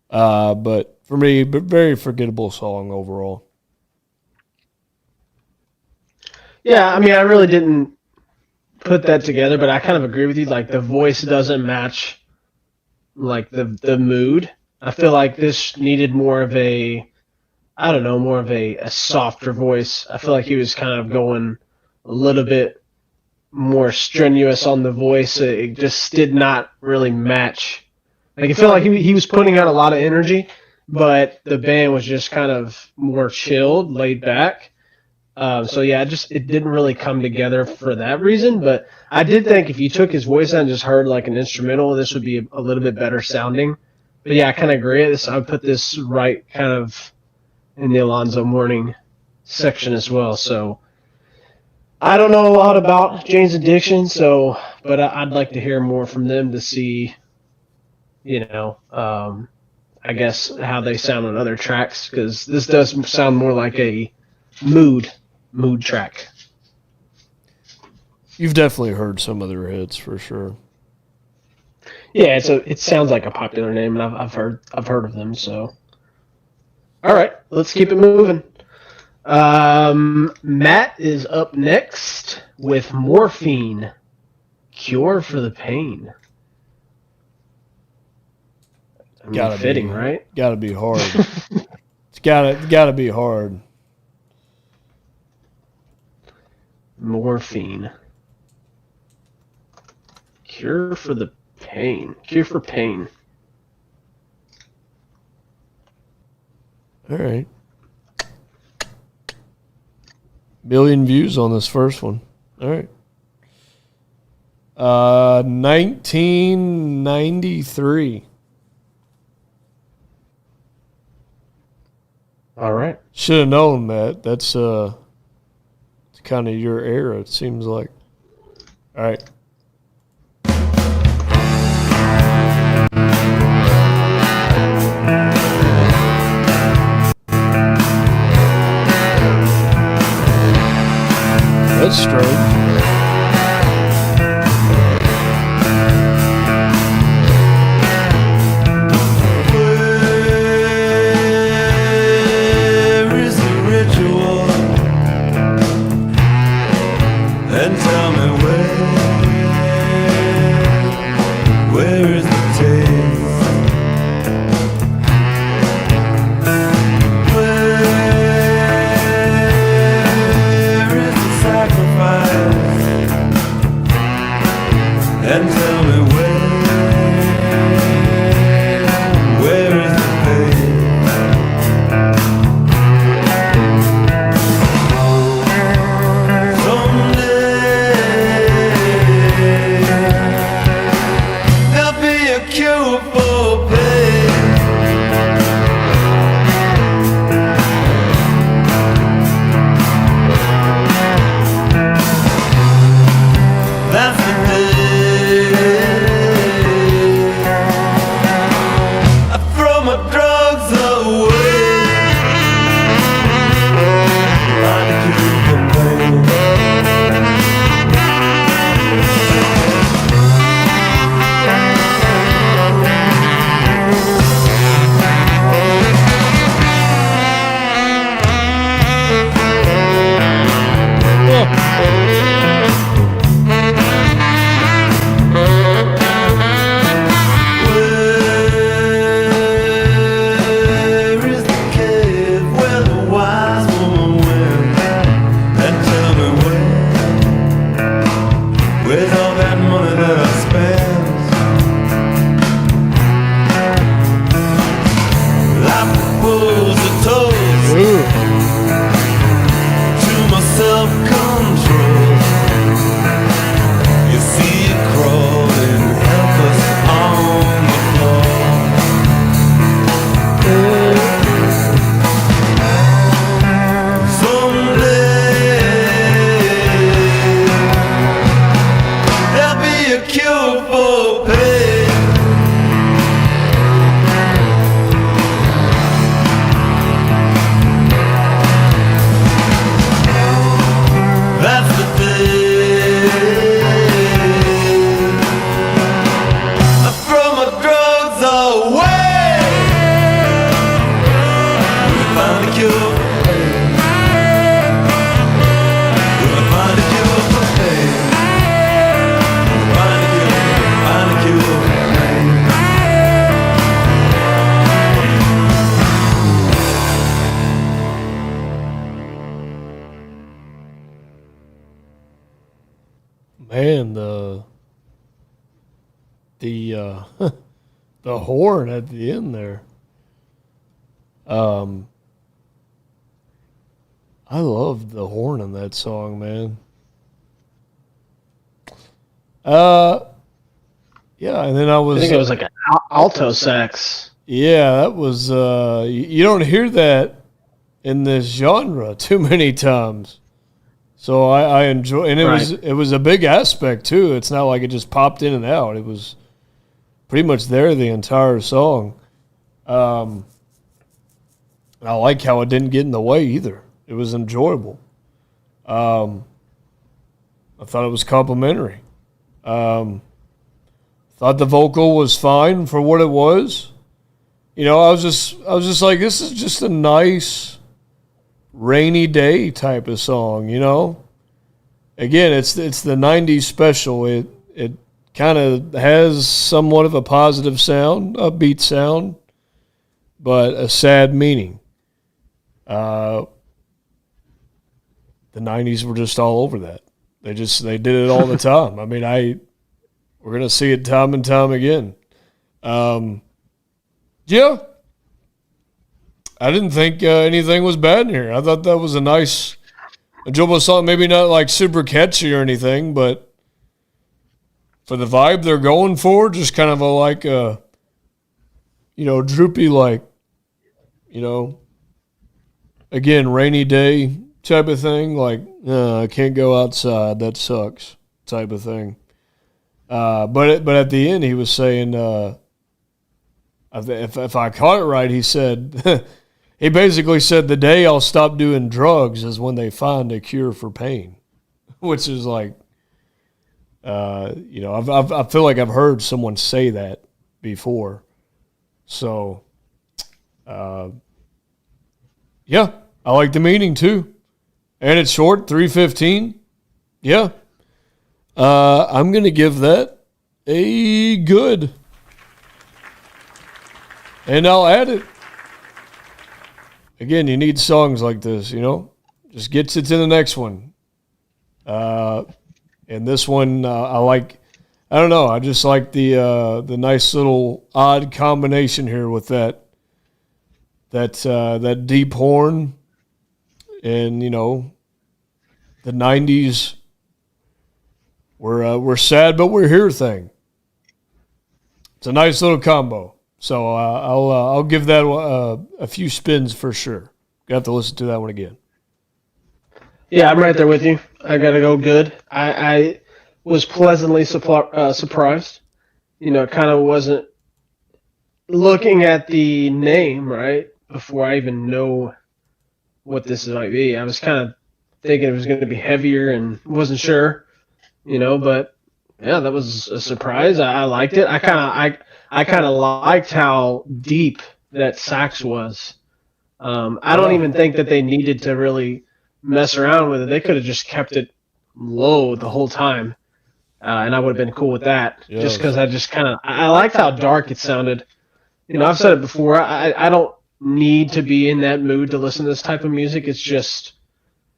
S3: But for me, very forgettable song overall.
S2: Yeah, I mean, I really didn't put that together, but I kind of agree with you. Like, the voice doesn't match, like, the mood. I feel like this needed more of a softer voice. I feel like he was kind of going a little bit more strenuous on the voice. It just did not really match. Like, I feel like he was putting out a lot of energy, but the band was just kind of more chilled, laid back. It didn't really come together for that reason. But I did think if you took his voice out and just heard like an instrumental, this would be a little bit better sounding. yeah, I kind of agree. I would put this right kind of in the Alonzo Mourning section as well. So I don't know a lot about Jane's Addiction, but I'd like to hear more from them to see, I guess how they sound on other tracks, because this does sound more like a mood track.
S3: You've definitely heard some of their hits for sure.
S2: Yeah, it sounds like a popular name, and I've heard of them. So, all right, let's keep it moving. Matt is up next with Morphine, Cure for the Pain.
S3: Gotta
S2: fitting,
S3: be,
S2: right?
S3: Gotta be hard. It's gotta be hard.
S2: Morphine, Cure for the Pain. Cure for Pain.
S3: All right. Million views on this first one. All right. 1993.
S2: All right.
S3: Should have known, Matt. That's kind of your era, it seems like. All right. That's straight. Man, the the horn at the end there. I love the horn in that song, man. Yeah, and then I
S2: think it was like an alto sax.
S3: Yeah, that was. You don't hear that in this genre too many times. So I enjoy, and it was a big aspect too. It's not like it just popped in and out. It was pretty much there the entire song. And I like how it didn't get in the way either. It was enjoyable. I thought it was complimentary. Thought the vocal was fine for what it was. You know, I was just like, this is just a nice rainy day type of song, you know? Again, it's the 90s special. It kind of has somewhat of a positive sound, upbeat sound, but a sad meaning. The 90s were just all over that. They did it all the time. I mean, we're going to see it time and time again. Yeah. I didn't think anything was bad in here. I thought that was a nice, enjoyable song. Maybe not like super catchy or anything, but for the vibe they're going for, just kind of a droopy, like, you know, again, rainy day type of thing. Like, I can't go outside. That sucks type of thing. But at the end, he was saying, if I caught it right, he said, he basically said, the day I'll stop doing drugs is when they find a cure for pain, which is like, I feel like I've heard someone say that before. So, yeah, I like the meaning too. And it's short, 3:15. Yeah. I'm going to give that a good. And I'll add it. Again, you need songs like this, you know? Just gets it to the next one. And this one, I don't know, I just like the nice little odd combination here with that deep horn and, you know, the 90s we're sad but we're here thing. It's a nice little combo. So I'll give that a few spins for sure. You have to listen to that one again.
S2: Yeah, I'm right there with you. I gotta go good. I was pleasantly surprised. You know, it kind of wasn't looking at the name, right, before I even know what this might be. I was kind of thinking it was going to be heavier and wasn't sure, you know, but yeah, that was a surprise. I liked it. I kind of liked how deep that sax was. I don't even think that they needed to really mess around with it. They could have just kept it low the whole time, and I would have been cool with that. Yeah. Just because I liked how dark it sounded. You know, I've said it before. I don't need to be in that mood to listen to this type of music. It's just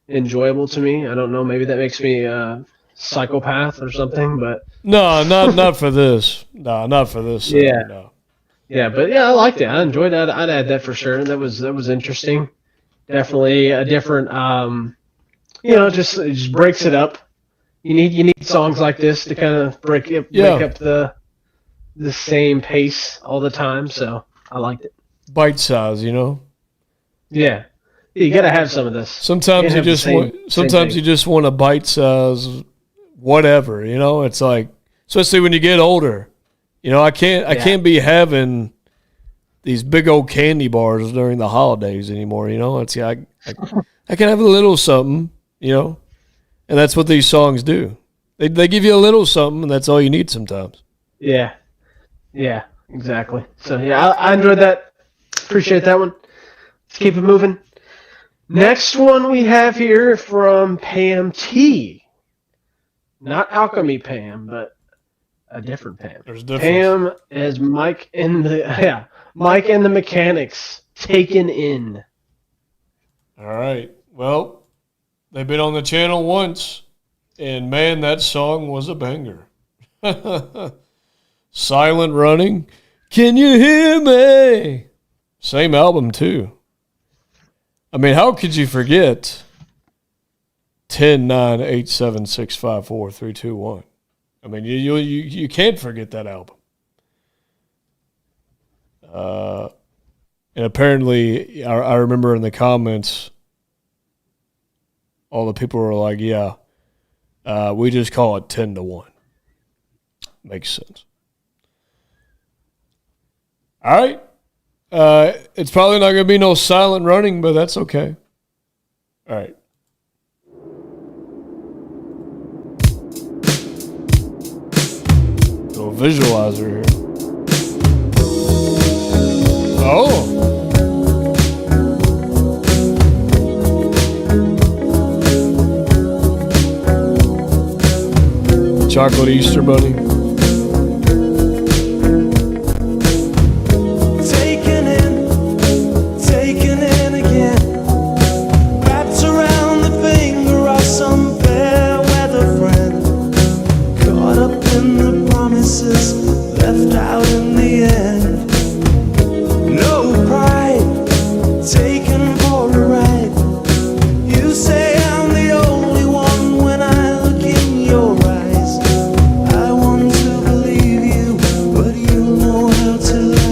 S2: enjoyable to me. I don't know. Maybe that makes me a psychopath or something, but
S3: no, not for this. No, not for this.
S2: Yeah,
S3: no.
S2: Yeah, but yeah, I liked it. I enjoyed that. I'd add that for sure. That was interesting. Definitely a different. It just breaks it up. You need songs like this to kind of break up the same pace all the time. So I liked it.
S3: Bite size, you know.
S2: Yeah, you got to have some of this.
S3: Sometimes you just want a bite size, whatever. You know, it's like, especially when you get older. You know, I can't be having these big old candy bars during the holidays anymore. You know, it's I can have a little something. You know, and that's what these songs do. They give you a little something, and that's all you need sometimes.
S2: Yeah, exactly. So yeah, I enjoyed that. Appreciate that one. Let's keep it moving. Next one we have here from Pam T. Not Alchemy Pam, but a different Pam.
S3: There's a difference.
S2: Pam as Mike and the Mechanics, Taken In.
S3: All right. Well, they've been on the channel once, and man, that song was a banger. Silent Running. Can you hear me? Same album, too. I mean, how could you forget 10-9-8-7-6-5-4-3-2-1? I mean, you can't forget that album. And apparently, I remember in the comments, all the people were like, yeah, we just call it 10-1. Makes sense. All right. It's probably not going to be no silent running, but that's okay. All right. Little visualizer here. Oh. Chocolate Easter Bunny.
S1: Taken in again. Wrapped around the finger of some fair weather friend. Caught up in the promises left out in the end. No pride, taken for a ride. You say I'm the only one when I look in your eyes. I want to believe you, but you know how to lie.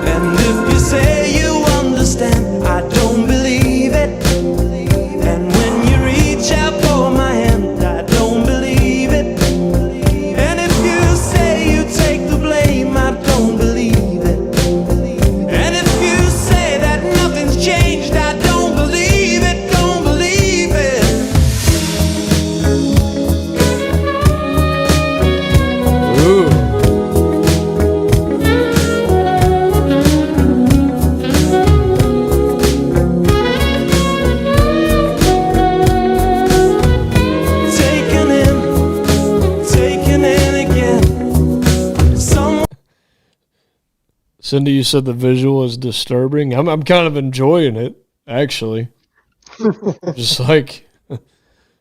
S1: And if you say you understand, I don't believe it. And when you reach out for my hand, I don't believe it. And if you say you take the blame, I don't believe it. And if you say that nothing's changed, I don't believe it, don't believe it.
S3: Ooh.
S1: Taken in again. Someone
S3: Cindy, you said the visual is disturbing. I'm kind of enjoying it, actually. Just like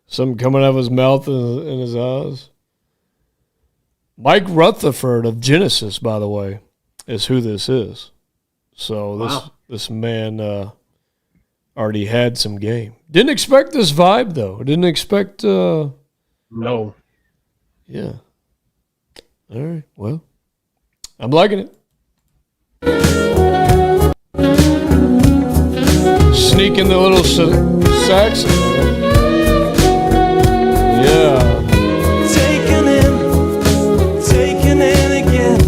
S3: something coming out of his mouth and his eyes. Mike Rutherford of Genesis, by the way, is who this is. So
S2: Wow.
S3: this man already had some game. Didn't expect this vibe, though. Didn't expect...
S2: No.
S3: Yeah. All right. Well, I'm liking it. Sneaking the little saxophone. Yeah.
S1: taken in again.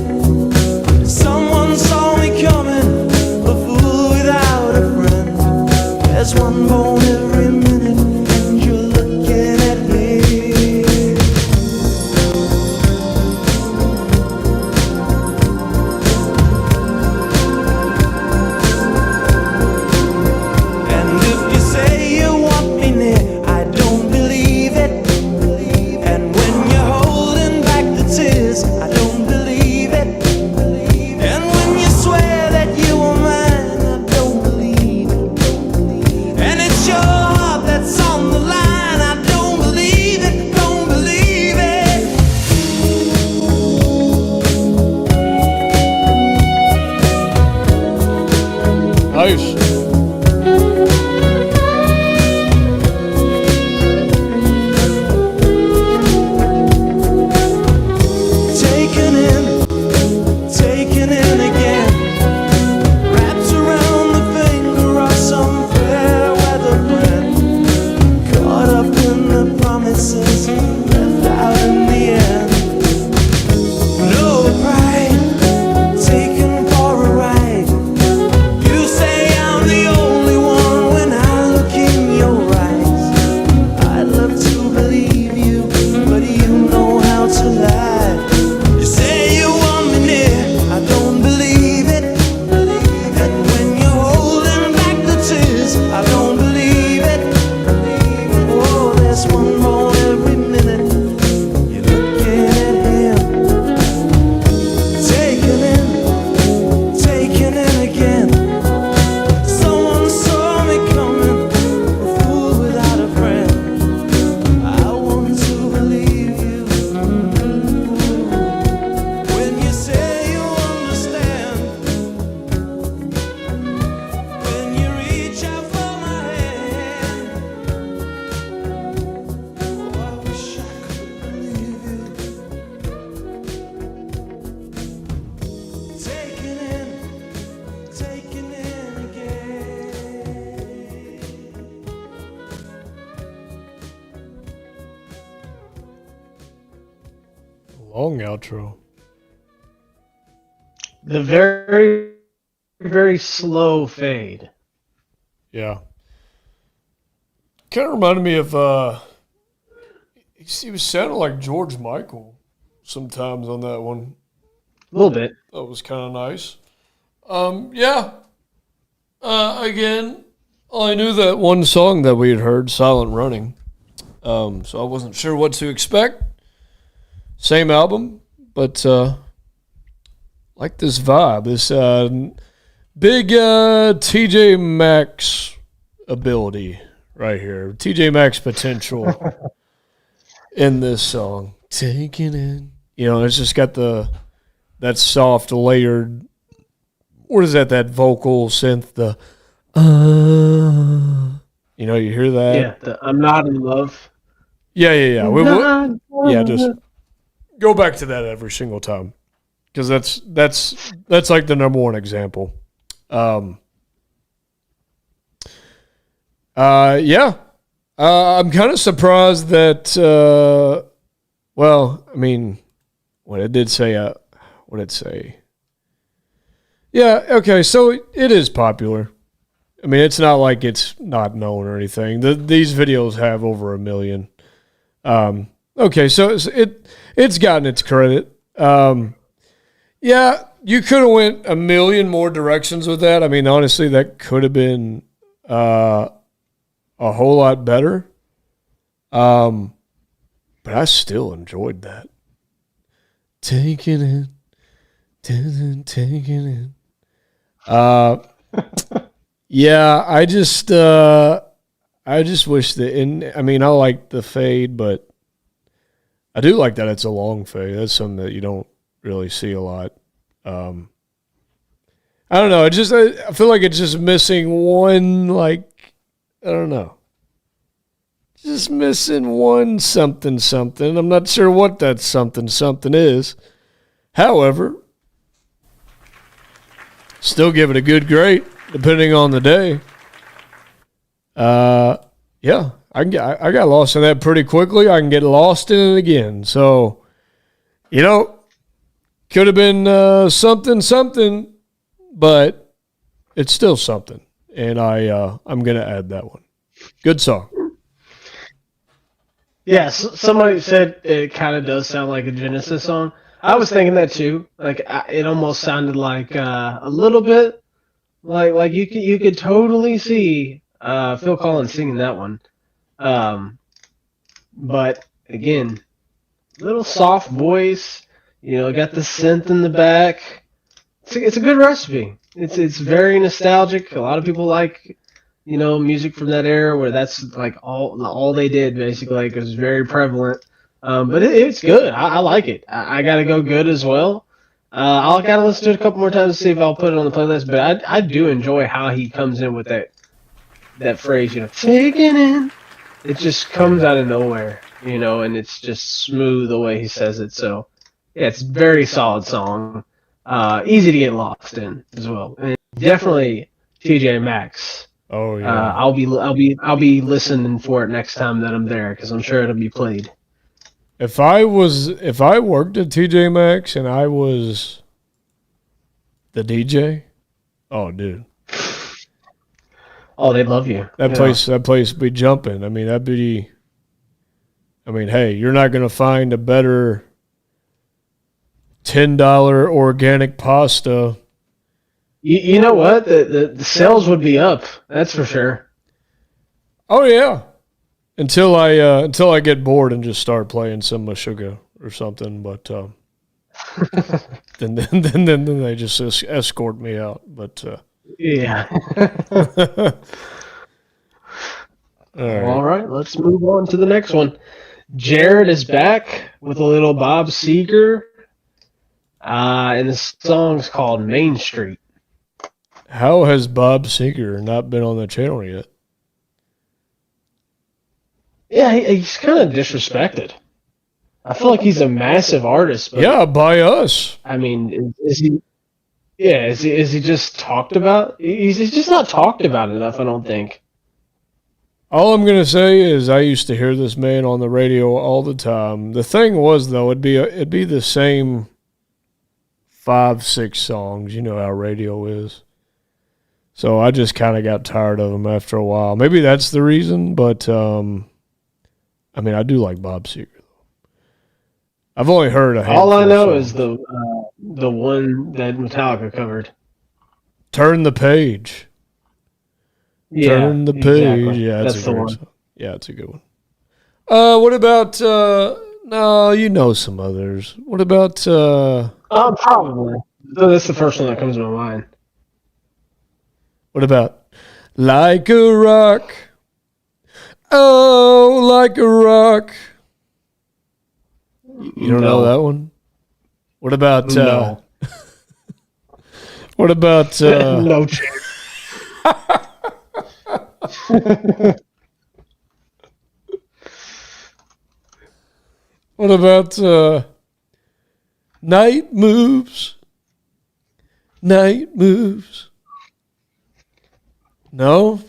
S1: Someone saw me coming, a fool without a friend. There's one born every minute, and you're looking at me. And if you say you want me near,
S3: Long outro.
S2: The very, very slow fade.
S3: Yeah. Kind of reminded me of, he was sounding like George Michael sometimes on that one.
S2: A little bit.
S3: That was kind of nice. Yeah. Again, I knew that one song that we had heard, Silent Running. So I wasn't sure what to expect. Same album, but like this vibe, this big TJ Maxx ability right here. TJ Maxx potential in this song. Taking it. You know, it's just got that soft, layered, what is that vocal synth, you know, you hear that?
S2: Yeah, I'm not in love.
S3: Yeah. Yeah, just go back to that every single time. Because that's like the number one example. Yeah. I'm kind of surprised that, well, I mean, what it did say, what did it say? Yeah, okay, so it is popular. I mean, it's not like it's not known or anything. These videos have over 1 million. Okay, so it's gotten its credit. Yeah, you could have went 1 million more directions with that. I mean, honestly, that could have been a whole lot better. But I still enjoyed that. Taking it. Yeah, I just wish that. I mean, I like the fade, but I do like that it's a long fade. That's something that you don't really see a lot. I don't know. I feel like it's just missing one. Like, I don't know. Just missing one something. I'm not sure what that something is. However, still give it a good grade, depending on the day. Yeah, I got lost in that pretty quickly. I can get lost in it again. So, you know, could have been something, but it's still something. And I'm gonna add that one. Good song.
S2: Yeah, somebody said it kind of does sound like a Genesis song. I was thinking that too. Like it almost sounded like a little bit like you could totally see Phil Collins singing that one. But again, little soft voice. You know, got the synth in the back. It's a good recipe. It's very nostalgic. A lot of people like, you know, music from that era where that's like all they did basically. Like, it was very prevalent. But it's good. I like it. I gotta go good as well. I'll gotta listen to it a couple more times to see if I'll put it on the playlist. But I do enjoy how he comes in with that phrase, you know, taking in. It just comes out of nowhere, you know, and it's just smooth the way he says it. So yeah, it's a very solid song. Easy to get lost in as well, and definitely TJ Maxx.
S3: Oh yeah.
S2: I'll be listening for it next time that I'm there because I'm sure it'll be played.
S3: If I worked at TJ Maxx and I was the DJ, oh dude.
S2: Oh, they'd love you.
S3: That place would be jumping. I mean, hey, you're not gonna find a better $10 organic pasta.
S2: You know what? The sales would be up. That's for sure.
S3: Oh yeah. Until I get bored and just start playing some Meshuggah or something, but then they just escort me out. But
S2: yeah.
S3: All
S2: right, let's move on to the next one. Jared is back with a little Bob Seger, and the song's called Main Street.
S3: How has Bob Seger not been on the channel yet?
S2: Yeah, he's kind of disrespected. I feel like he's a massive artist. But,
S3: yeah, by us.
S2: I mean, is he? Yeah, is he just talked about? He's just not talked about enough, I don't think.
S3: All I'm gonna say is I used to hear this man on the radio all the time. The thing was though, it'd be the same 5-6 songs. You know how radio is. So I just kind of got tired of him after a while. Maybe that's the reason, but I mean, I do like Bob Seger. I've only heard a handful.
S2: All I know
S3: of
S2: is the one that Metallica covered.
S3: Turn the Page.
S2: Yeah,
S3: Turn the page.
S2: exactly.
S3: Yeah,
S2: that's the one.
S3: Song. Yeah, it's a good one. What about? No, you know some others. What about?
S2: Probably. That's the first one that comes to my mind.
S3: What about? Like a rock. Oh, like a rock. You don't know that one? What about?
S2: No.
S3: What about?
S2: No chance.
S3: What about Night Moves? Night Moves. No?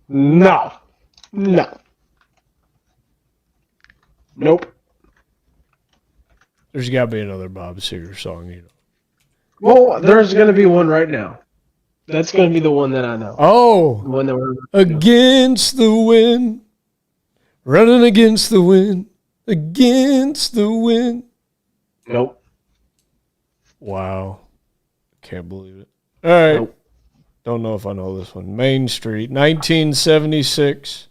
S2: No. Nope.
S3: There's got to be another Bob Seger song, you know.
S2: Well, there's going to be one right now. That's going to be the one that I know.
S3: Oh,
S2: The one that we're
S3: against the wind, running against the wind, against the wind.
S2: Nope.
S3: Wow. Can't believe it. All right.
S2: Nope.
S3: Don't know if I know this one. Main Street, 1976.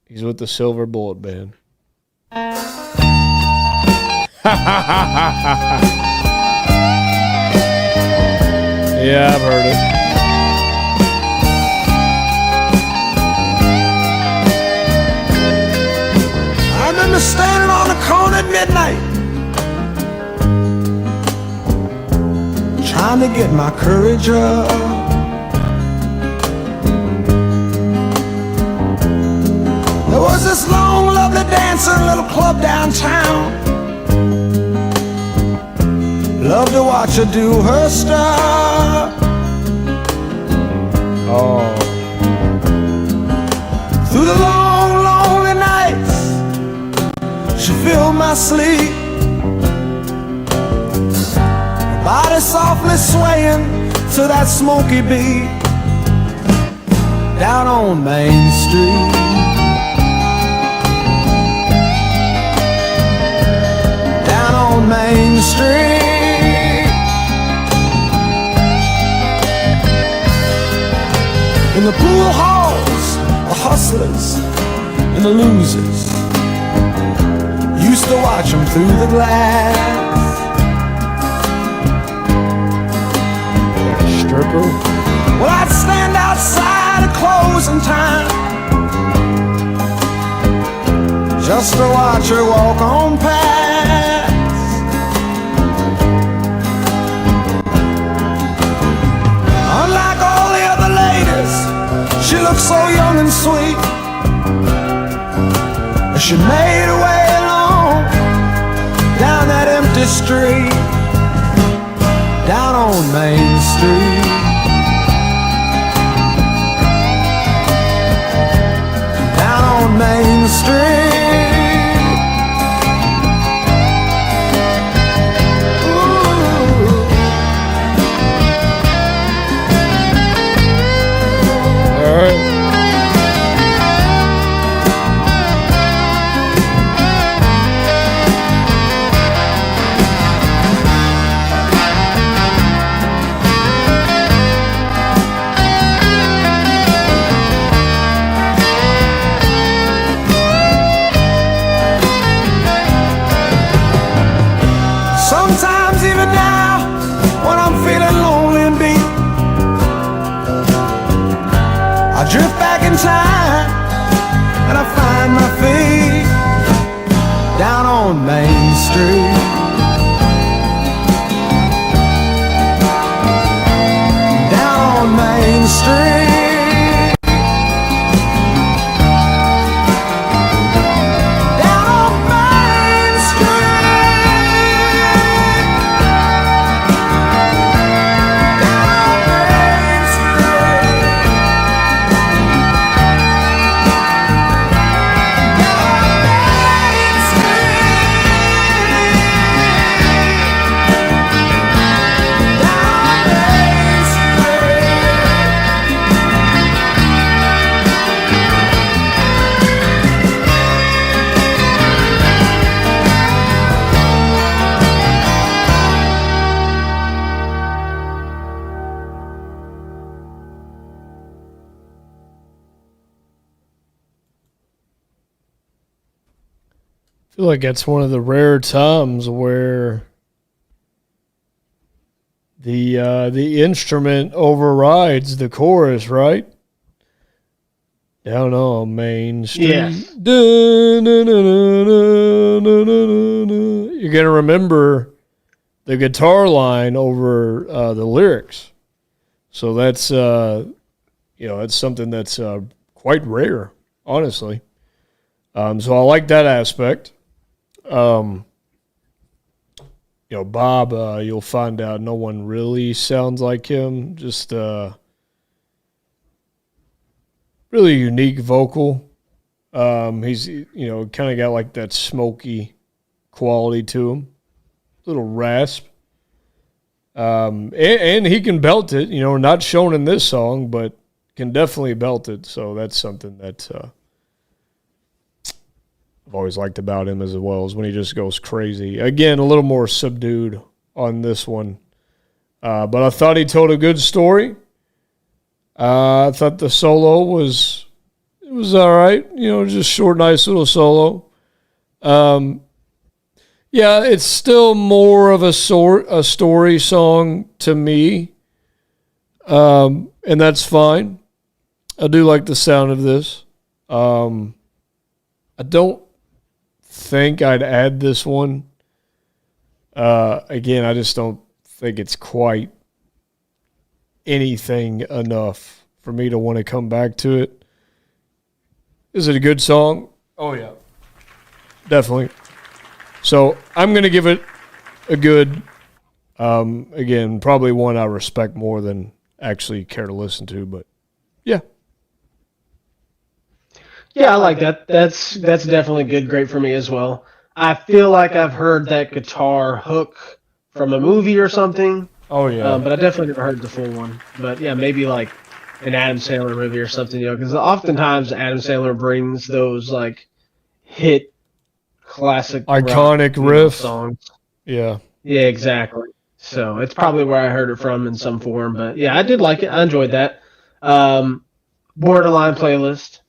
S3: He's with the Silver Bullet Band. Yeah, I've heard it.
S5: I remember standing on the corner at midnight, trying to get my courage up. There was this long, lovely dancer in a little club downtown. Love to watch her do her stuff.
S3: Oh.
S5: Through the long, lonely nights, she filled my sleep. Her body softly swaying to that smoky beat. Down on Main Street, down on Main Street. In the pool halls, the hustlers and the losers used to watch them through the glass.
S3: Stripper?
S5: Well, I'd stand outside at closing time just to watch her walk on past. Unlike all the other ladies, she looked so young and sweet. She made her way along down that empty street, down on Main Street, down on Main Street. Sometimes even now, when I'm feeling lonely and beat, I drift back in time and I find my feet down on Main Street, down on Main Street.
S3: feel like that's one of the rare times where the instrument overrides the chorus, right? Down on Main Street.
S2: Yes.
S3: You're going to remember the guitar line over the lyrics. So that's, that's something that's quite rare, honestly. So I like that aspect. Bob, you'll find out no one really sounds like him. Just really unique vocal. He's, kind of got like that smoky quality to him. Little rasp. And he can belt it, not shown in this song, but can definitely belt it. So that's something that I've always liked about him, as well as when he just goes crazy. Again, a little more subdued on this one. But I thought he told a good story. I thought the solo was all right. Just short, nice little solo. Yeah, it's still more of a story song to me. And that's fine. I do like the sound of this. I don't think I'd add this one. Again, I just don't think it's quite anything enough for me to want to come back to it. Is it a good song? Oh, yeah. Definitely. So I'm going to give it a good, again, probably one I respect more than actually care to listen to, but yeah.
S2: Yeah, I like that. That's definitely good, great for me as well. I feel like I've heard that guitar hook from a movie or something.
S3: Oh, yeah.
S2: But I definitely never heard the full one. But yeah, maybe like an Adam Sandler movie or something, because oftentimes Adam Sandler brings those like hit classic
S3: iconic
S2: rock,
S3: riff
S2: songs.
S3: Yeah.
S2: Yeah, exactly. So it's probably where I heard it from in some form. But yeah, I did like it. I enjoyed that. Borderline playlist.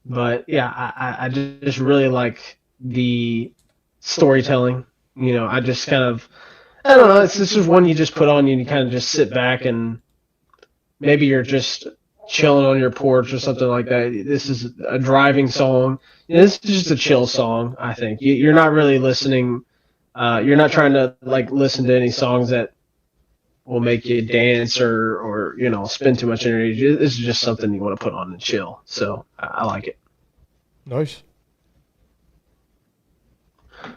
S2: But yeah, I just really like the storytelling. I just kind of, I don't know, this is one you just put on and you kind of just sit back and maybe you're just chilling on your porch or something like that. This is a driving song. This is just a chill song, I think. You're not really listening. You're not trying to like listen to any songs that will make you dance or spend too much energy. This is just something you want to put on and chill. So I like it.
S3: Nice.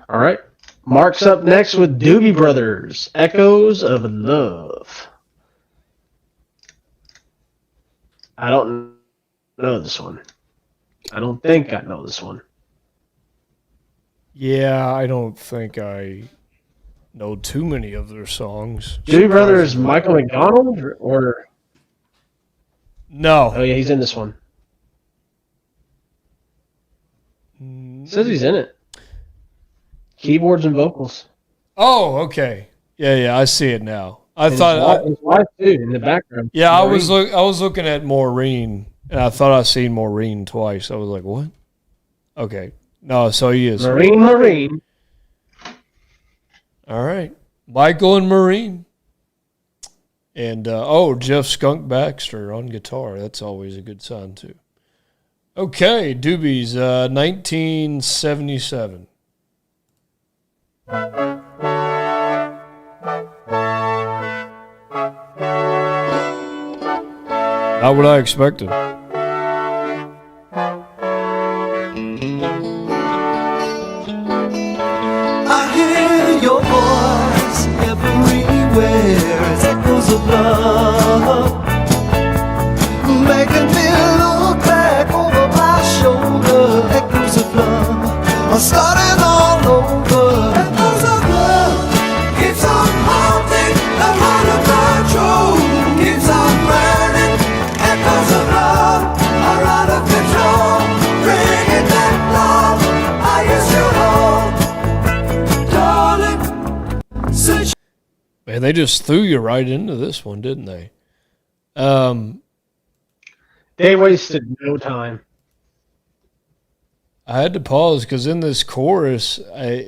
S2: All right. Mark's up next with Doobie Brothers, Echoes of Love. I don't know this one. I don't think I know this one.
S3: Yeah, I don't think I know too many of their songs.
S2: Doobie Brothers, Michael McDonald or?
S3: No.
S2: Oh yeah, he's in this one. It says he's in it. Keyboards and vocals.
S3: Oh, okay. Yeah, I see it now. I
S2: And
S3: thought
S2: his wife too in the background.
S3: Yeah,
S2: Maureen.
S3: I was looking at Maureen, and I thought I seen Maureen twice. I was like, what? Okay. No, so he is.
S2: Maureen.
S3: All right. Michael and Maureen. And, Jeff Skunk Baxter on guitar. That's always a good sign, too. Okay, Doobies, 1977. Not what I expected.
S5: I hear your voice everywhere. It's echoes of love, making me look back over my shoulder. Echoes of love are starting all over. Echoes of love keeps on haunting, I'm out of control, keeps on burning. Echoes of love are out of control, bringing back love I used to hold. Darling, such
S3: Man, they just threw you right into this one, didn't they?
S2: They wasted no time.
S3: I had to pause because in this chorus, I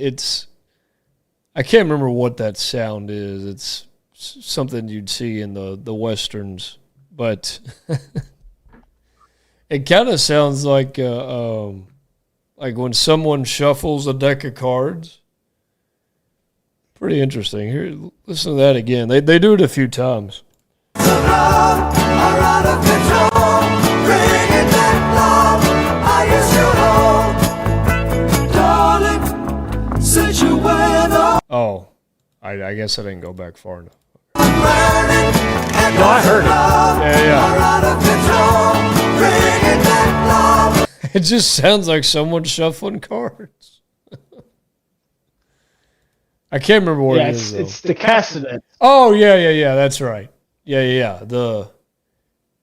S3: can't remember what that sound is. It's something you'd see in the westerns, but it kind of sounds like when someone shuffles a deck of cards. Pretty interesting. Here, listen to that again. They do it a few times. Oh, I guess I didn't go back far enough.
S2: No, I heard
S3: it. Yeah. It just sounds like someone shuffling cards. I can't remember what it is.
S2: It's the castanet.
S3: Oh, yeah. That's right. Yeah.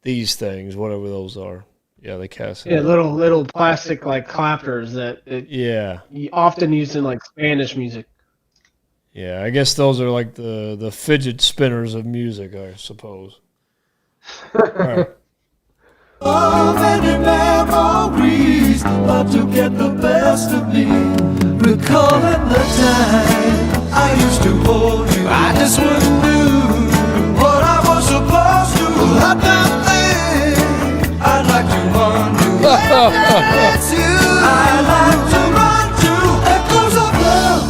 S3: These things, whatever those are. Yeah, the castanet.
S2: Yeah, little plastic like clappers that often used in like Spanish music.
S3: Yeah, I guess those are like the fidget spinners of music, I suppose. All right.
S5: So many memories, but to get the best of me, recalling the time I used to hold you. I just wouldn't do what I was supposed to. I'd not think I'd like to undo. I'd like to run to echoes of love.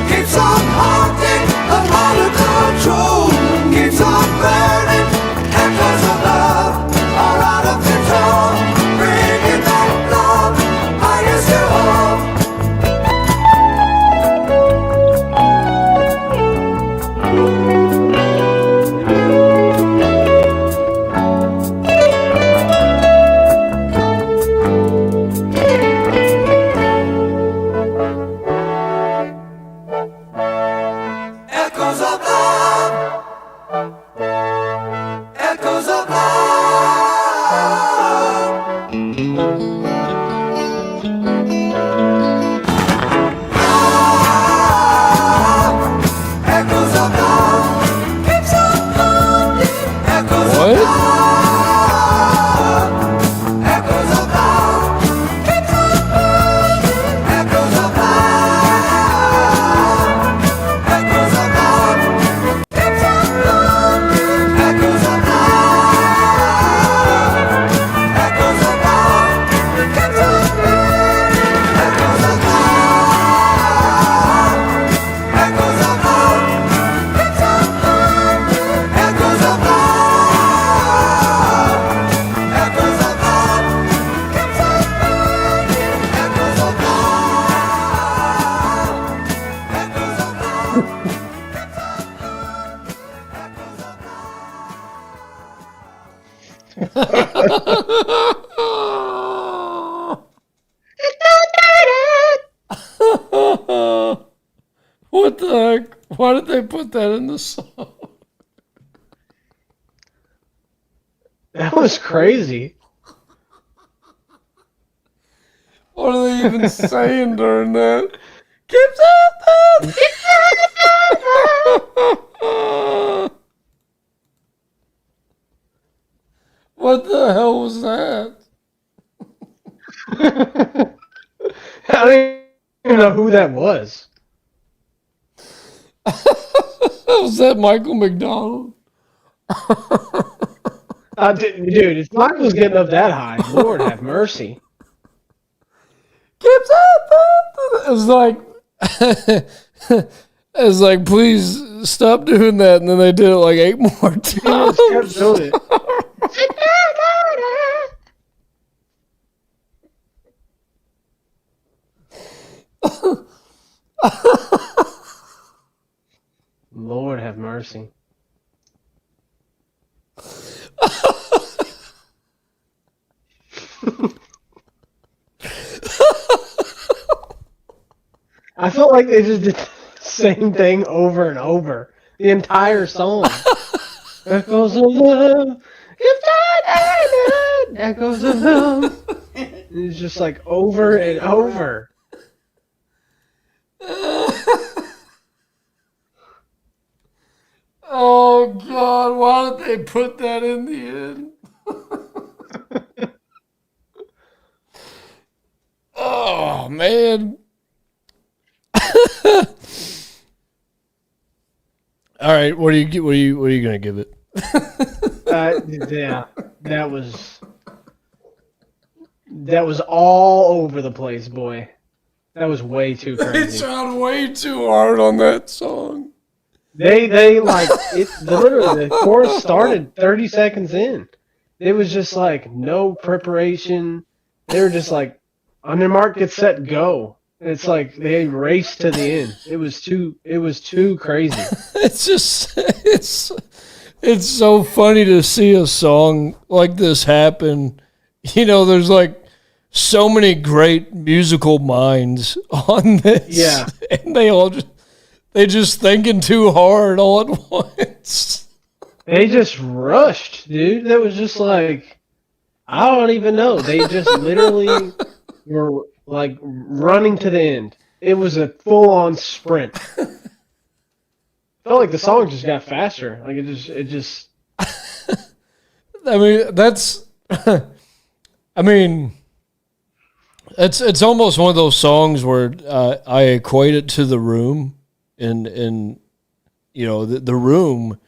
S5: Keeps on haunting, I'm out of control. Keeps on burning, echoes of love are out of control. Bringing back love I used to hold. Echoes of love. Echoes of love. Echoes of love. Keeps on haunting. Echoes of
S3: What?
S5: love. Echoes of love. Keeps on haunting. Echoes of love. Echoes of love. Keeps on haunting. Echoes of love. Echoes of love. Keeps on haunting. Echoes of love. Echoes of love. Keeps on haunting. Echoes of love. Echoes of love. Keeps on haunting. Echoes of love. Echoes of love.
S3: What the heck? Why did they put that in the song?
S2: That was crazy.
S3: What are they even saying during that? Keeps up. What the hell was that?
S2: I don't even know who that was.
S3: Was that Michael McDonald?
S2: Dude, if Michael's getting up that high, Lord have mercy.
S3: Keeps up. It's like, please stop doing that. And then they did it like 8 more times.
S2: Kept doing it. Lord have mercy. I felt like they just did the same thing over and over. The entire song. Echoes of love. Echoes of love. It's just like over and over.
S3: Oh, God. Why did they put that in the end? Oh. Oh man. All right, what are you gonna give it?
S2: Yeah, that was all over the place, boy. That was way too
S3: They
S2: crazy.
S3: tried way too hard on that song.
S2: They like it. Literally, the chorus started 30 seconds in. It was just like no preparation. They were just like, on their mark, get set, go. And it's like they raced to the end. It was too crazy.
S3: It's just it's so funny to see a song like this happen. You know, there's like so many great musical minds on this.
S2: Yeah.
S3: And they just thinking too hard all at once.
S2: They just rushed, dude. That was just like, I don't even know. They just literally were like running to the end. It was a full-on sprint. Felt like the song just got faster. Like it just.
S3: I mean, it's almost one of those songs where I equate it to The Room, and you know the Room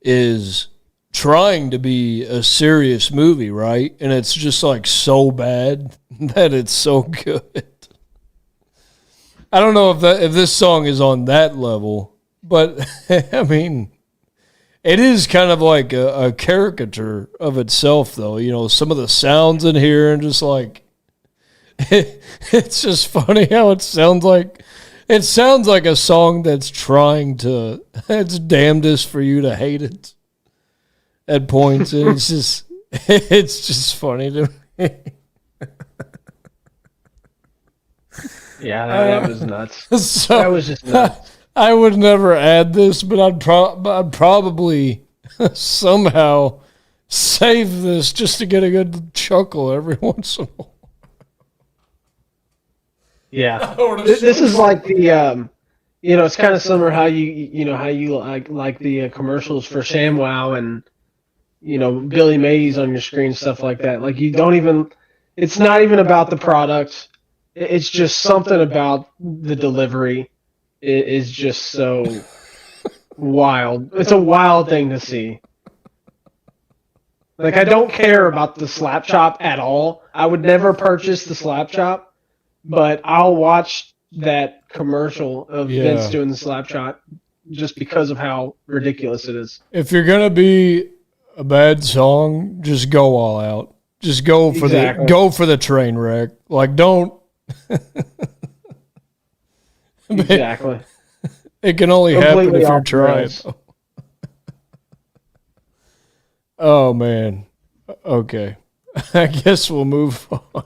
S3: is trying to be a serious movie, right? And it's just like so bad that it's so good. I don't know if this song is on that level, but I mean, it is kind of like a caricature of itself, though. You know, some of the sounds in here and just like it's just funny how it sounds like. It sounds like a song that's trying to. It's damnedest for you to hate it at points, and it's just funny to me.
S2: Yeah, that was nuts.
S3: So,
S2: That was just nuts.
S3: I would never add this, but I'd probably somehow save this just to get a good chuckle every once in a while.
S2: Yeah, this is like the you know, it's kind of similar how you like the commercials for ShamWow and you know Billy Mays on your screen, stuff like that. Like you don't even, it's not even about the product. It's just something about the delivery. It is just so wild. It's a wild thing to see. Like I don't care about the slap chop at all. I would never purchase the slap chop. But I'll watch that commercial of Vince doing the slap chop just because of how ridiculous it is.
S3: If you're gonna be a bad song, just go all out. Just go for the train wreck. Like don't.
S2: Exactly.
S3: It can only happen if you're trying. Oh man. Okay. I guess we'll move on.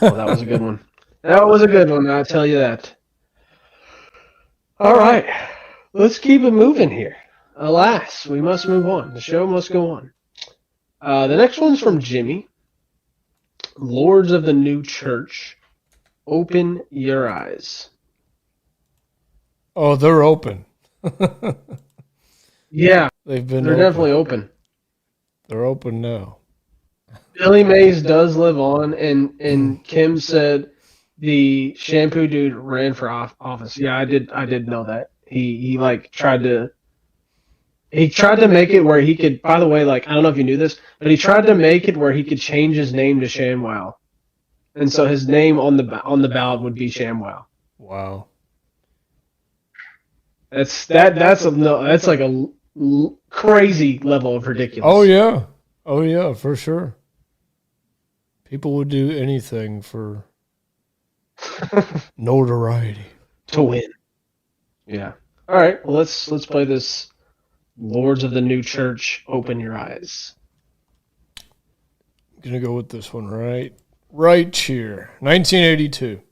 S2: Oh, that was a good one. That was a good one, I'll tell you that. All right. Let's keep it moving here. Alas, we must move on. The show must go on. The next one's from Jimmy. Lords of the New Church. Open your eyes.
S3: Oh, they're open.
S2: Yeah.
S3: They're
S2: definitely open.
S3: They're open now.
S2: Billy Mays does live on, and Kim said the shampoo dude ran for office. Yeah, I did know that. He like tried to make it where he could. By the way, like I don't know if you knew this, but he tried to make it where he could change his name to ShamWow, and so his name on the ballot would be ShamWow.
S3: Wow.
S2: That's like a crazy level of ridiculous.
S3: Oh yeah, for sure. People would do anything for notoriety.
S2: To win. Yeah. All right. Well, let's play this. Lords of the New Church. Open your eyes.
S3: I'm gonna go with this one right here. 1982.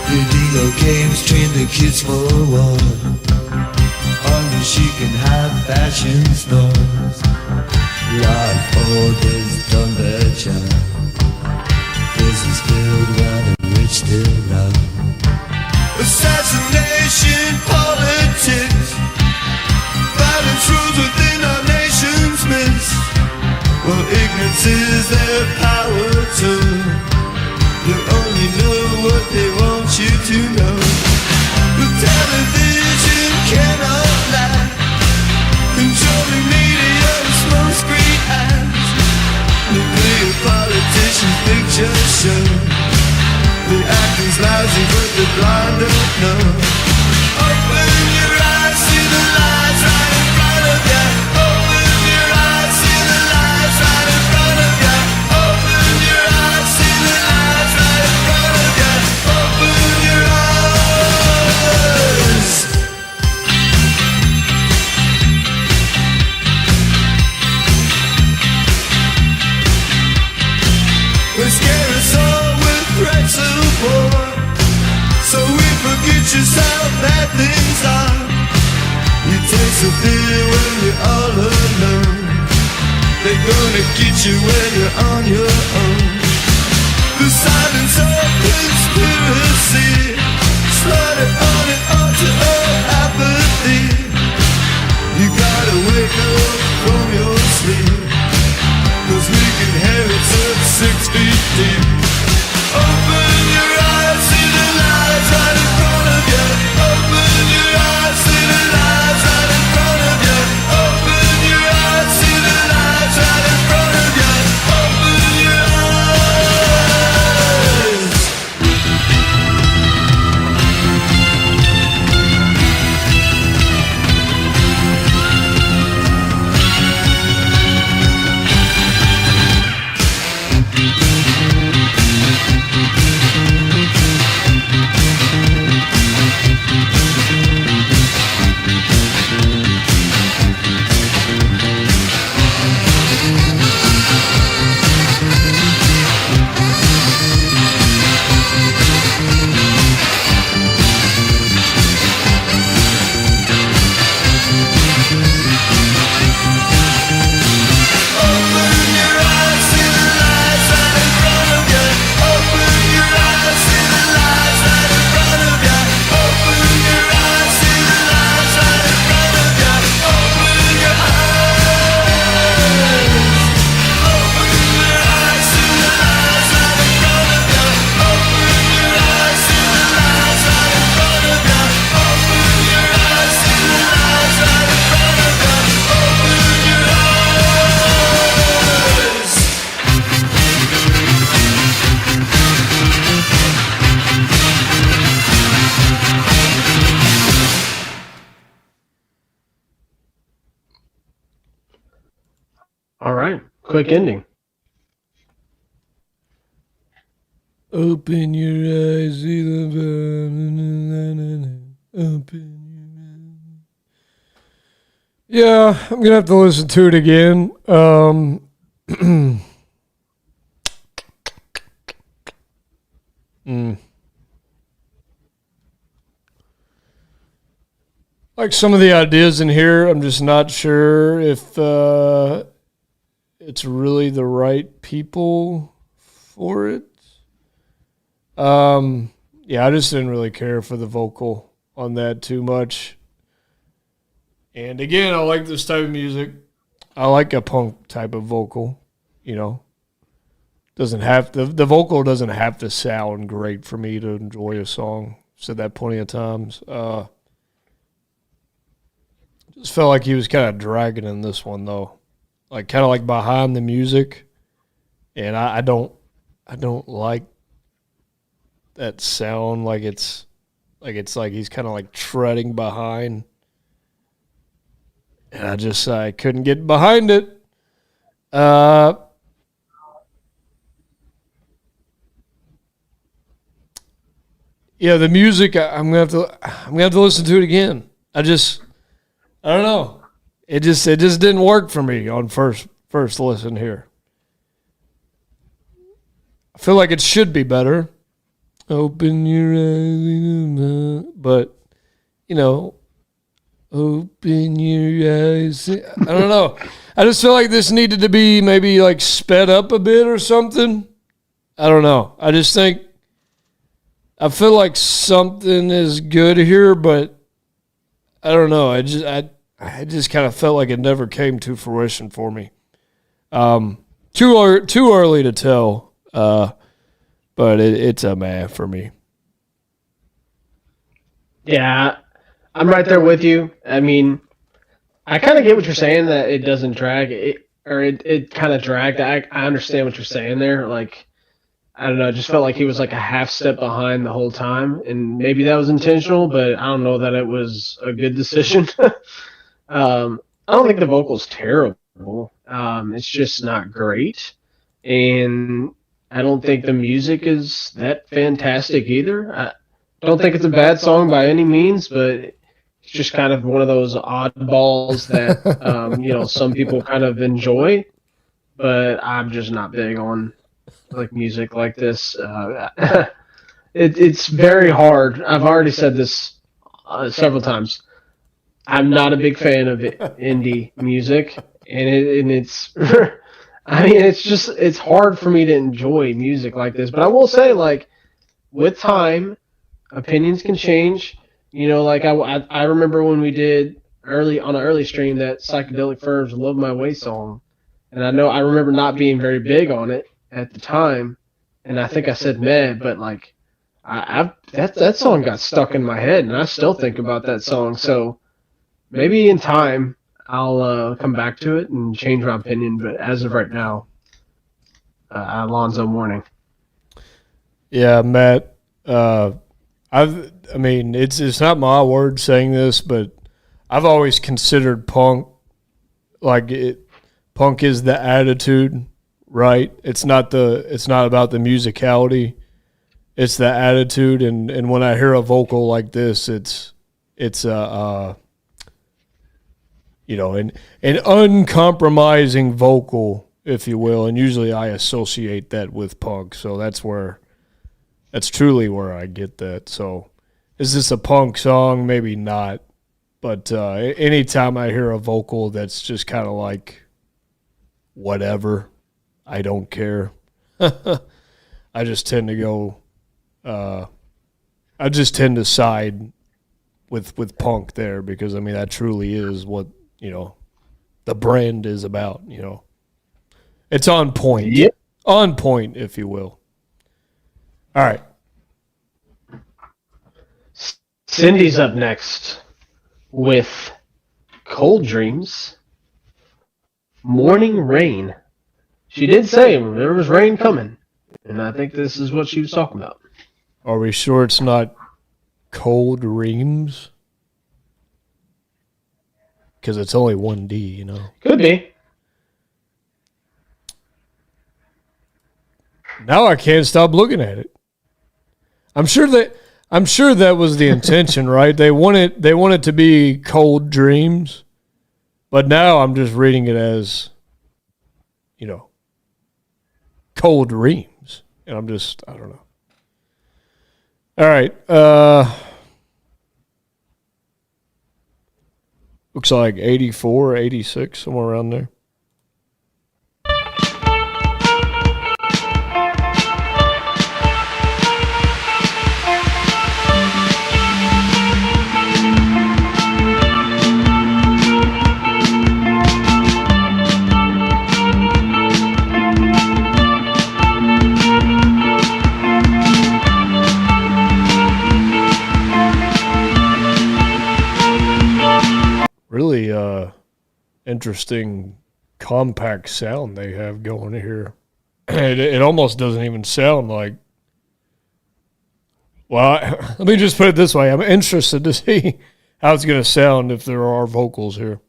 S5: Video games train the kids for war. Only she can have fashion stores. Like orders done their job. This is filled
S4: the power to. You only know what they want you to know. The television cannot lie, controlling media and smoke screen eyes. They play a politician's picture show. The acting's lousy but the blind don't know. Open your eyes, see the lights right in front of you. Open your eyes, see the lights right in front of you. Open your eyes, see the lights right in front of you. Open your eyes. They scare us all with threats of war, so we forget just how bad things are. You taste the fear when you're all alone. They're gonna get you when you're on your own. The silence of conspiracy, slaughtered on and onto all apathy. You gotta wake up from your sleep, 'cause we can hear it's up 6 feet deep. Open your eyes, see the lights right in front of you. Open your eyes, see the lights right in front of you. Open your eyes, see the lights right in front of you. Open your eyes.
S2: All right. Quick ending.
S3: Open your eyes, see the open your eyes. Yeah, I'm gonna have to listen to it again. Like some of the ideas in here, I'm just not sure if it's really the right people for it. Yeah, I just didn't really care for the vocal on that too much. And again, I like this type of music. I like a punk type of vocal, you know. Doesn't have to, the vocal doesn't have to sound great for me to enjoy a song. Said that plenty of times. Just felt like he was kind of dragging in this one though. Like kind of like behind the music. And I don't like that sound like it's like he's kind of like treading behind. And I couldn't get behind it. Yeah, the music I'm gonna have to listen to it again. I don't know. It just didn't work for me on first listen here. I feel like it should be better. Open your eyes, but you know, open your eyes. I don't know. I just feel like this needed to be maybe like sped up a bit or something. I don't know. I feel like something is good here, but I don't know. I just kind of felt like it never came to fruition for me. So Too early to tell, but it's a meh for me.
S2: Yeah, I'm right there with you. I mean, I kind of get what you're saying, that it doesn't drag. It kind of dragged. I understand what you're saying there. Like, I don't know, it just felt like he was like a half step behind the whole time, and maybe that was intentional, but I don't know that it was a good decision. I don't think the vocal's terrible. It's just not great, and I don't think the music is that fantastic either. I don't think it's a bad song by any means, but it's just kind of one of those oddballs that some people kind of enjoy, but I'm just not big on like music like this. It's very hard. I've already said this several times. I'm not a big fan of indie music, and it's I mean, it's hard for me to enjoy music like this. But I will say, like, with time, opinions can change. Like I remember when we did on an early stream that Psychedelic Furs "Love My Way" song, and I remember not being very big on it at the time, and I think I said meh, but like that song got stuck in my head, and I still think about that song. So maybe in time I'll come back to it and change my opinion, but as of right now, Alonzo Mourning.
S3: Yeah, Matt. I mean, it's not my word saying this, but I've always considered punk punk is the attitude, right? It's not about the musicality. It's the attitude, and when I hear a vocal like this, it's an uncompromising vocal, if you will, and usually I associate that with punk, so that's truly where I get that. So is this a punk song? Maybe not, but anytime I hear a vocal that's just kind of like whatever, I don't care. I just tend to go I just tend to side with punk there, because I mean that truly is what the brand is about. It's on point.
S2: Yep.
S3: On point, if you will. All right.
S2: Cindy's up next with Cold Dreams, Morning Rain. She did say there was rain coming, and I think this is what she was talking about.
S3: Are we sure it's not Cold Reams? Because it's only one D,
S2: Could be.
S3: Now I can't stop looking at it. I'm sure that was the intention, right? They want it to be Cold Dreams, but now I'm just reading it as, Cold Reams, and I don't know. All right. Looks like 84, 86, somewhere around there. Really interesting compact sound they have going here. It almost doesn't even sound like... Well, let me just put it this way. I'm interested to see how it's going to sound if there are vocals here.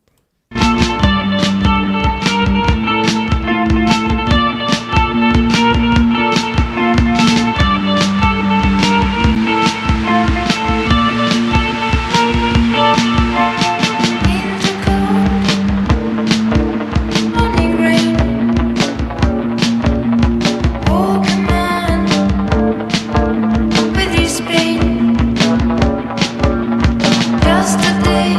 S6: Yesterday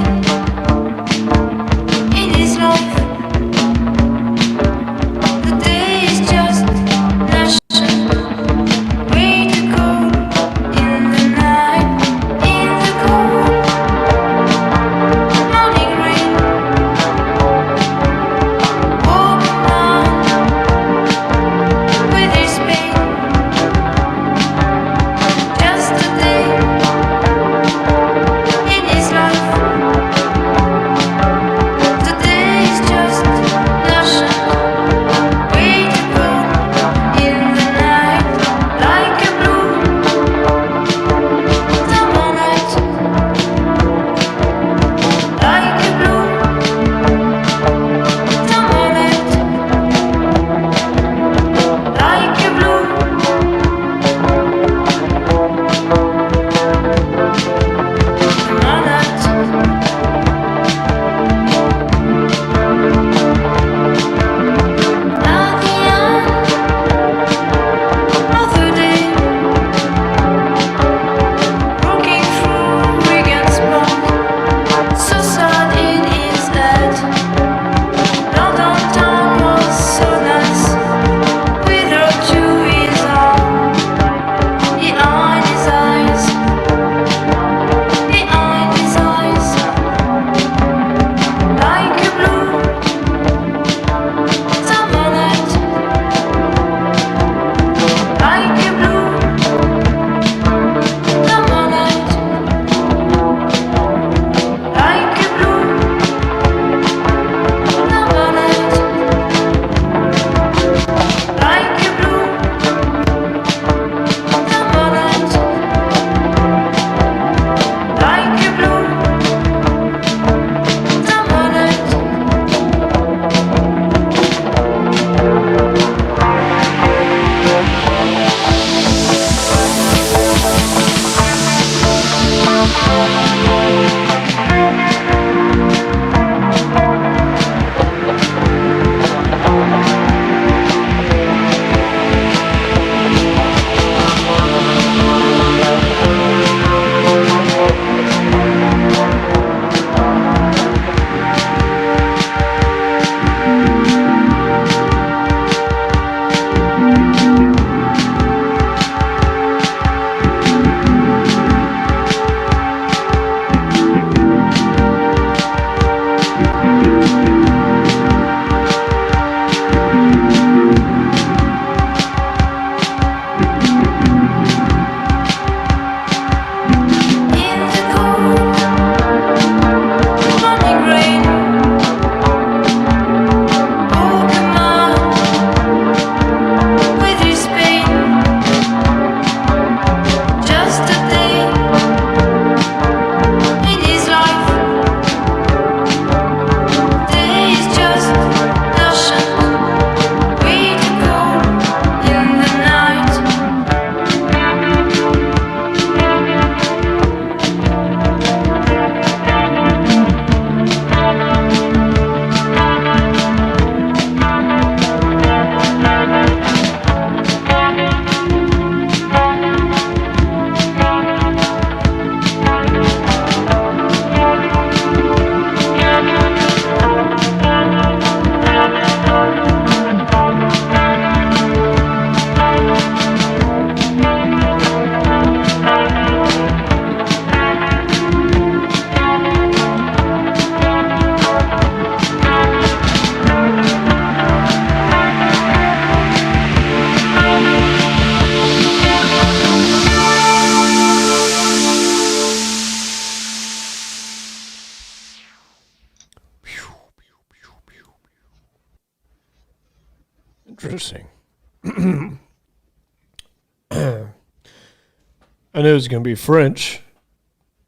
S3: I knew it was going to be French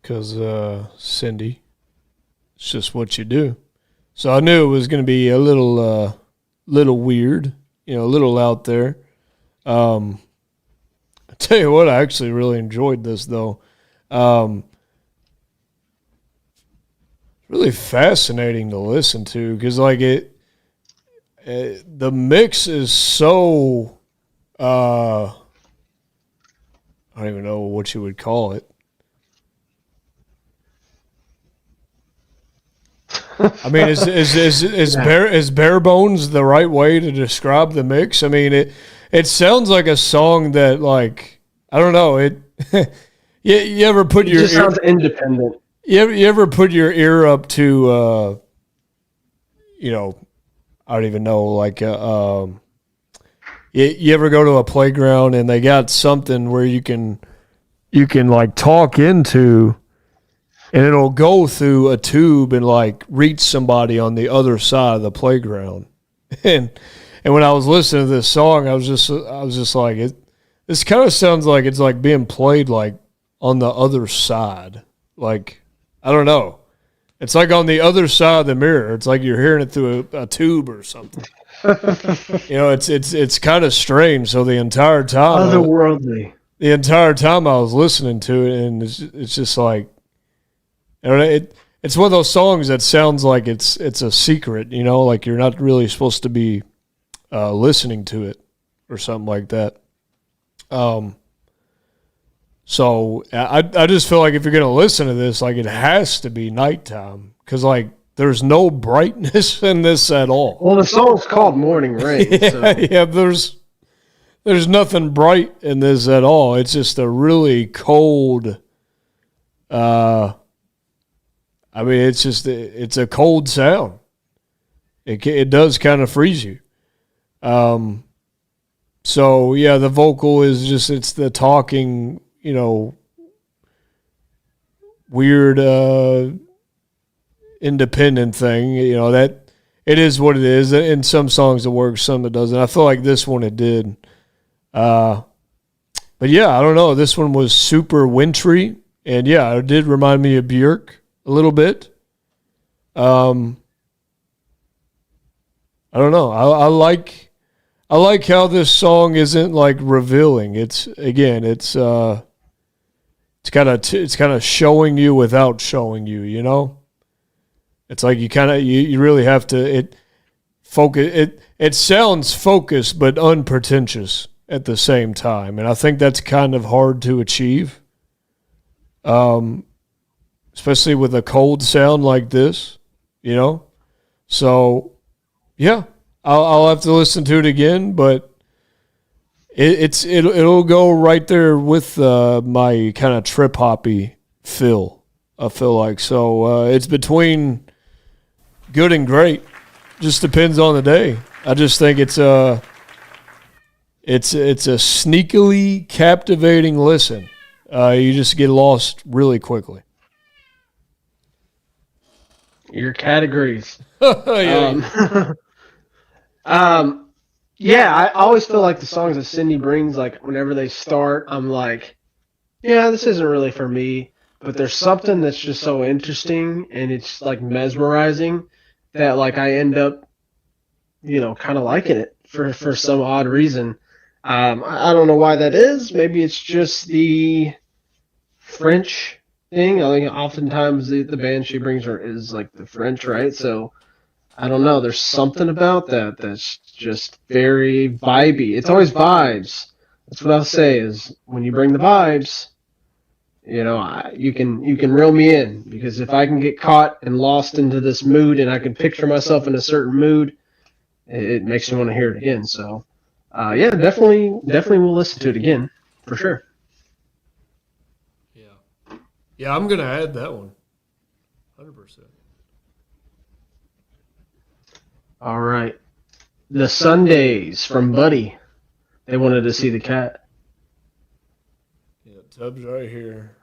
S3: because Cindy, it's just what you do. So I knew it was going to be a little weird, a little out there. I tell you what, I actually really enjoyed this though. Really fascinating to listen to because like the mix is so I don't even know what you would call it. I mean, is bare bones the right way to describe the mix? I mean, it sounds like a song that, like, I don't know. You ever put your
S2: just sounds independent.
S3: You ever put your ear up to I don't even know, like you ever go to a playground and they got something where you can like talk into, and it'll go through a tube and like reach somebody on the other side of the playground. And when I was listening to this song, I was just like, this kind of sounds like it's like being played like on the other side. Like, I don't know. It's like on the other side of the mirror. It's like you're hearing it through a tube or something. It's kind of strange. So the entire time,
S2: otherworldly.
S3: The entire time I was listening to it, and it's just like, it's one of those songs that sounds like it's a secret. Like you're not really supposed to be listening to it or something like that. So I just feel like if you're going to listen to this, like it has to be nighttime because like there's no brightness in this at all.
S2: Well, the song's called Morning Rain.
S3: Yeah, there's nothing bright in this at all. It's just a really cold. I mean, it's a cold sound. It does kind of freeze you. So yeah, the vocal is it's the talking. Weird independent thing, that it is what it is. In some songs it works, some it doesn't. I feel like this one it did. But yeah, I don't know. This one was super wintry, and yeah, it did remind me of Björk a little bit. I don't know. I like how this song isn't like revealing. It's kind of showing you without showing you, It's like you really have to focus. It sounds focused but unpretentious at the same time, and I think that's kind of hard to achieve. Especially with a cold sound like this, So, yeah, I'll have to listen to it again, but it'll go right there with my kind of trip hoppy feel. I feel like so it's between good and great. Just depends on the day. I just think it's a sneakily captivating listen. You just get lost really quickly.
S2: Your categories.
S3: Yeah.
S2: Yeah, I always feel like the songs that Cindy brings, like whenever they start, I'm like, yeah, this isn't really for me. But there's something that's just so interesting and it's like mesmerizing that like I end up, kind of liking it for some odd reason. I don't know why that is. Maybe it's just the French thing. I think oftentimes the band she brings her is like the French, right? So I don't know. There's something about that that's just very vibey. It's always vibes. That's what I'll say is when you bring the vibes, you can reel me in because if I can get caught and lost into this mood and I can picture myself in a certain mood, it makes me want to hear it again. So, yeah, definitely we'll listen to it again for sure.
S3: Yeah, I'm gonna add that one, 100%.
S2: All right. The Sundays from Buddy. They wanted to see the cat.
S3: Yeah, Tub's right here.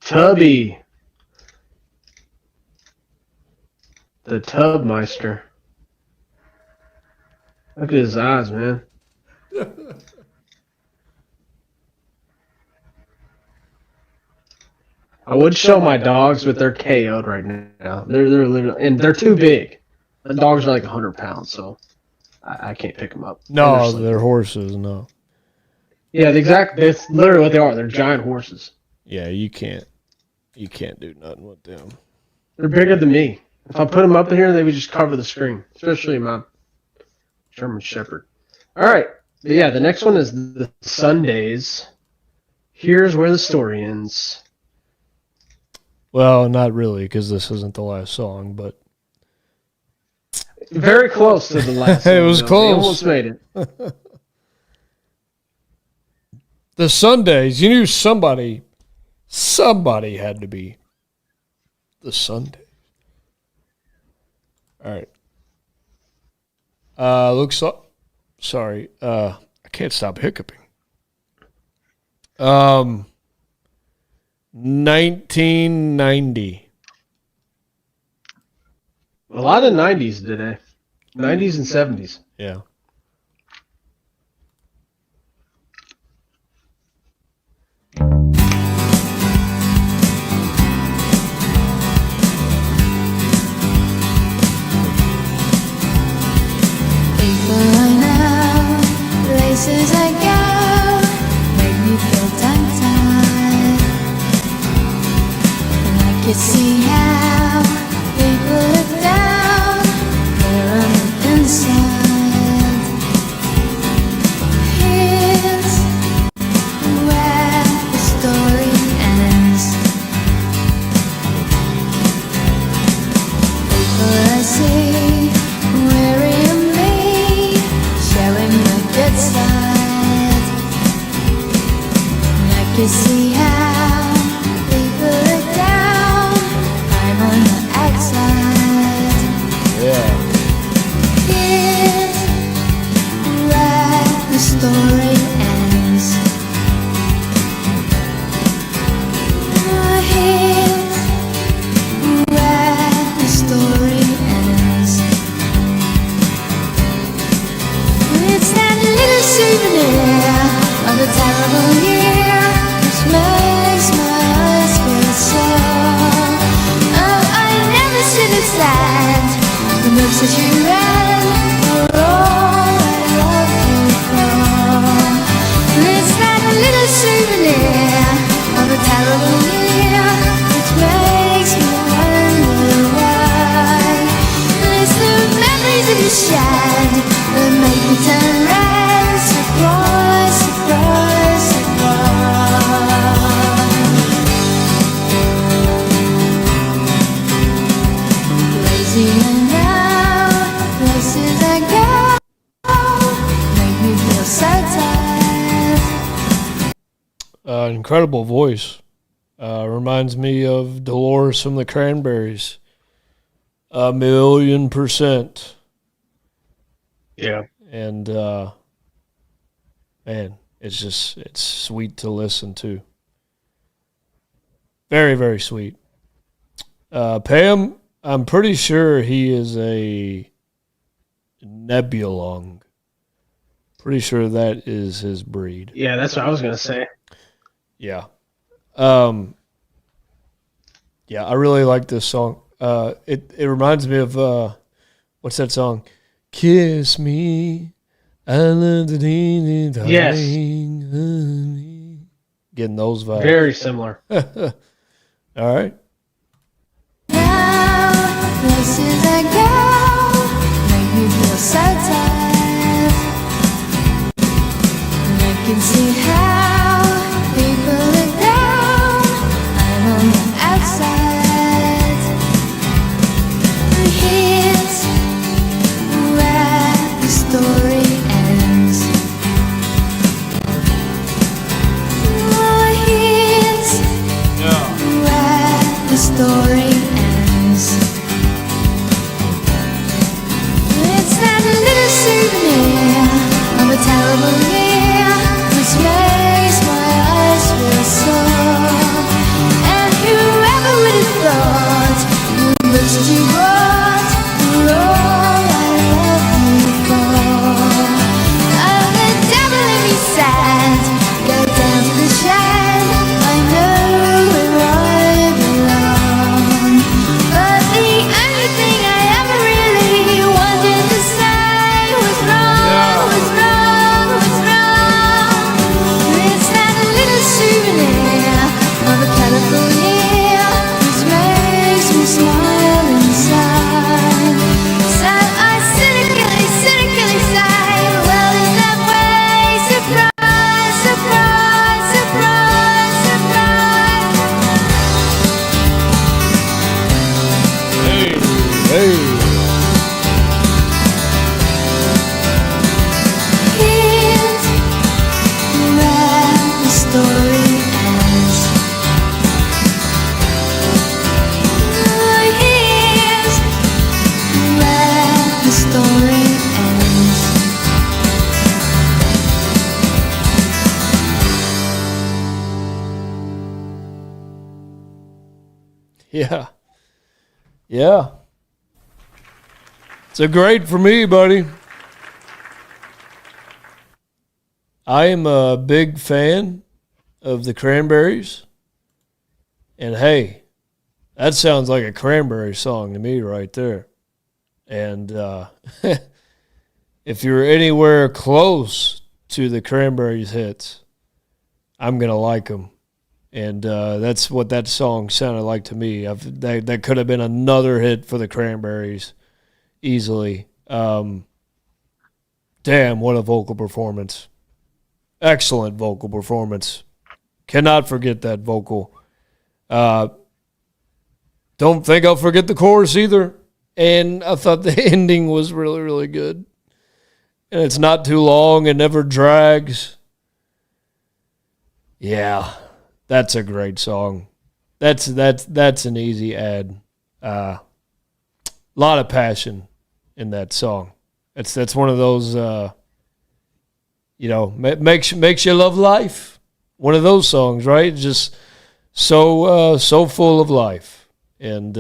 S2: Tubby. The Tubmeister. Look at his eyes, man. I would show my dogs, but they're KO'd right now. They're literally, and they're too big. The dogs are like 100 pounds, so I can't pick them up.
S3: No, they're horses. No.
S2: Yeah, that's literally what they are. They're giant horses.
S3: Yeah, you can't do nothing with them.
S2: They're bigger than me. If I put them up in here, they would just cover the screen, especially my German Shepherd. All right. But yeah, the next one is the Sundays. Here's where the story ends.
S3: Well, not really, because this isn't the last song, but
S2: very close to the last song.
S3: It was close.
S2: They almost made it.
S3: The Sundays, you knew somebody had to be the Sundays. All right. Sorry. I can't stop hiccuping. 1990.
S2: A lot of 90s today. 90s and 70s.
S3: Yeah.
S6: Places I go make me feel tongue-tied, and I can see how people look down there on the inside. Here's where the story ends. People I see wearing me, showing my good side. I can see how people look down. I'm on the outside.
S3: Yeah.
S6: Here's where the story ends. Here's where the story ends. It's that little souvenir of a terrible year which makes my eyes feel sore. Oh, I never should have said the books that you read were all I loved you for. It's that little souvenir of a terrible year which makes me wonder why. It's the memories that you shed that make me turn red. Surprise, surprise, surprise. Lazy and now, places I go make me feel so tired.
S3: Incredible voice. Reminds me of Dolores from the Cranberries. 1,000,000%.
S2: Yeah.
S3: And man, it's sweet to listen to. Very, very sweet. Pam, I'm pretty sure he is a Nebulong. Pretty sure that is his breed.
S2: Yeah, that's what I was going to say.
S3: Yeah. Yeah, I really like this song. It reminds me of what's that song? Kiss me.
S2: Yes.
S3: Getting those vibes.
S2: Very similar.
S3: All right.
S6: Now, places I go make me feel so tired, and I can see how people look down. I'm on the outside. Here's where the story ends. Oh, here's where the story ends. It's that little souvenir of a terrible year which made
S3: Yeah. Yeah. It's a great for me, buddy. I am a big fan of the Cranberries. And hey, that sounds like a Cranberry song to me right there. And if you're anywhere close to the Cranberries hits, I'm going to like them. And that's what that song sounded like to me. That could have been another hit for the Cranberries easily. Damn, what a vocal performance. Excellent vocal performance. Cannot forget that vocal. Don't think I'll forget the chorus either. And I thought the ending was really, really good. And it's not too long. It never drags. Yeah, that's a great song. That's an easy add. A lot of passion in that song. That's one of those, makes you love life. One of those songs, right? Just so full of life. And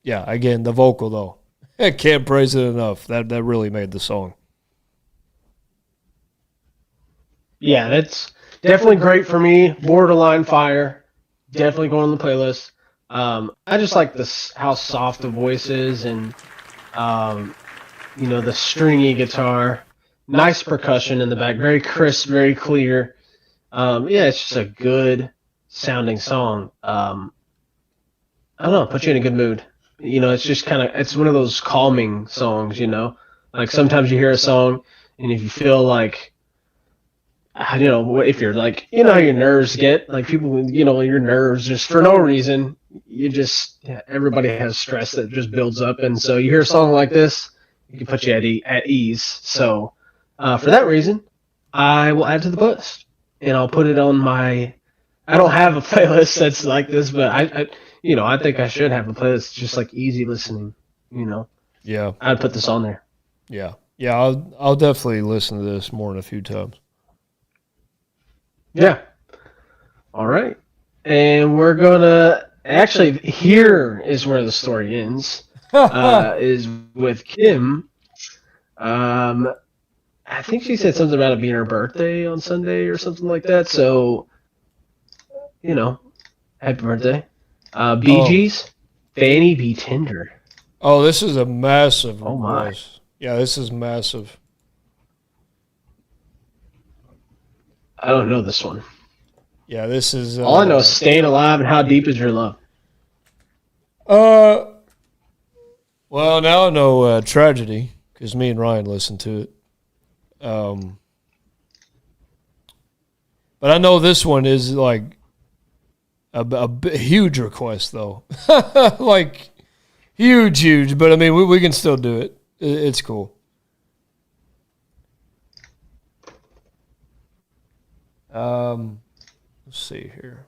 S3: again, the vocal though, I can't praise it enough. That really made the song.
S2: Yeah, that's definitely great for me. Borderline fire. Definitely going on the playlist. I just like this how soft the voice is, and the stringy guitar. Nice percussion in the back. Very crisp, very clear. It's just a good sounding song. I don't know, put you in a good mood. It's just it's one of those calming songs, Like sometimes you hear a song and if you feel like, if you're like, how your nerves get, like people, your nerves just for no reason, everybody has stress that just builds up. And so you hear a song like this, it can put you at ease. So for that reason, I will add to the playlist and I'll put it on my, I don't have a playlist that's like this, but I think I should have a playlist just like easy listening,
S3: Yeah.
S2: I'd put this on there.
S3: Yeah. Yeah, I'll definitely listen to this more than a few times.
S2: Yeah. All right. And we're going to, actually, here is where the story ends, is with Kim. I think she said something about it being her birthday on Sunday or something like that. So, happy birthday. Bee Gees, Fanny Be Tender.
S3: Oh, this is a massive
S2: request.
S3: Yeah, this is massive.
S2: I don't know this one.
S3: Yeah, this is...
S2: all I know is Staying Alive and How Deep Is Your Love.
S3: Well, now I know Tragedy, because me and Ryan listened to it. But I know this one is like a huge request, though. Like, huge. But, I mean, we can still do it. It's cool. Let's see here.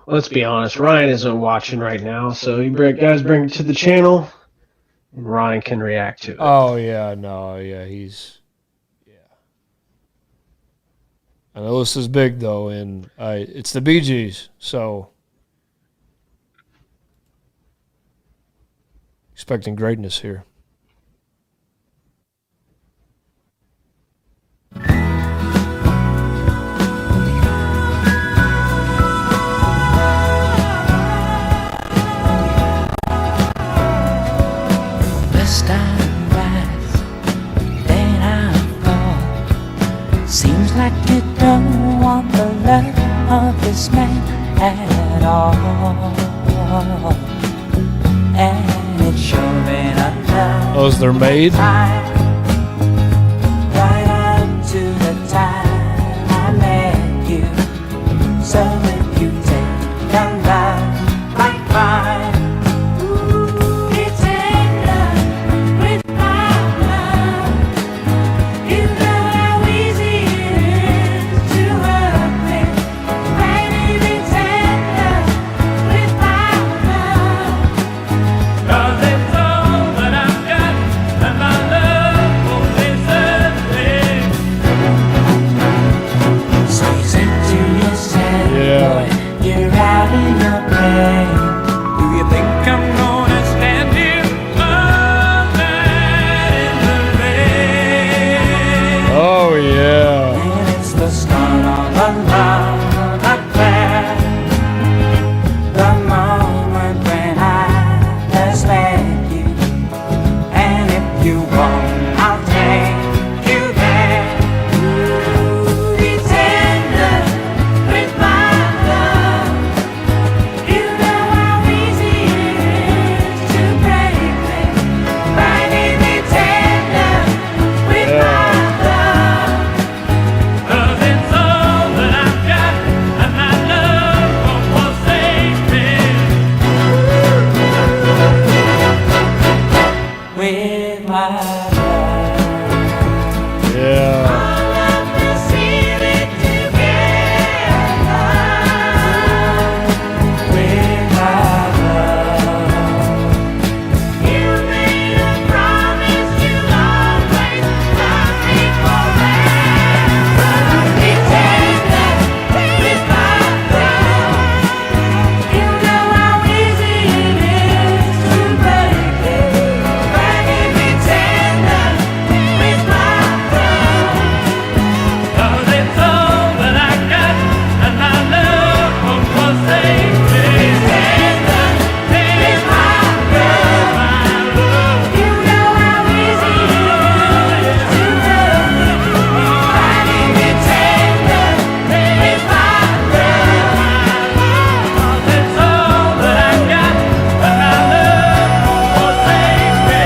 S2: Let's be honest, Ryan isn't watching right now, so you guys bring it to the channel, and Ryan can react to it.
S3: Oh, yeah, no, yeah, I know this is big, though, and it's the Bee Gees, so expecting greatness here.
S7: First I rise, then I fall. Seems like you don't want the love of this man at all. And it's sure been enough.
S3: Oh, is there Maid?
S7: Right up to the time I met you. So if you take a love like mine, be tender with my love. You know how easy it is to work with. Baby, be tender with my love. 'Cause it's all that I've got, and my love my love.
S3: Yeah.
S7: All of the city together with my love. You made a promise you'll always love me forever. Be tender with my love. You know how easy it is to break it. Baby, be tender with my love. 'Cause it's all that I got, and my love won't forsake me. Be tender with my love. You know how easy it is to love me. Baby, be tender with my love. 'Cause it's all that I got, and my love won't forsake me.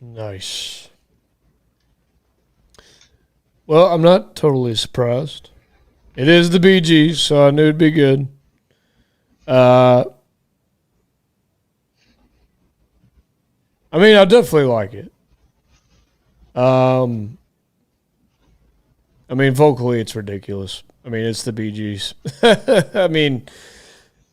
S3: Nice. Well, I'm not totally surprised. It is the Bee Gees, so I knew it'd be good. I mean, I definitely like it. I mean, vocally, it's ridiculous. I mean, it's the Bee Gees. I mean,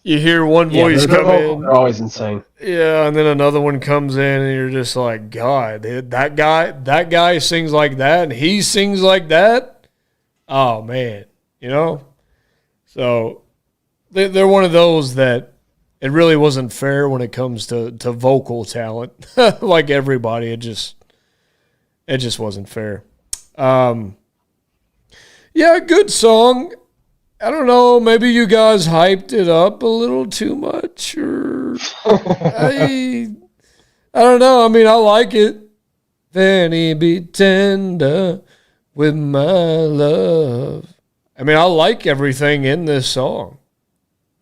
S3: you hear one voice come in.
S2: They're always insane.
S3: Yeah, and then another one comes in, and you're just like, God, that guy sings like that, and he sings like that. Oh man, you know. So they're one of those that it really wasn't fair when it comes to vocal talent. Like everybody, it just wasn't fair. Yeah, good song. I don't know. Maybe you guys hyped it up a little too much, or I don't know. I mean, I like it. Fanny, be tender with my love. I mean, I like everything in this song.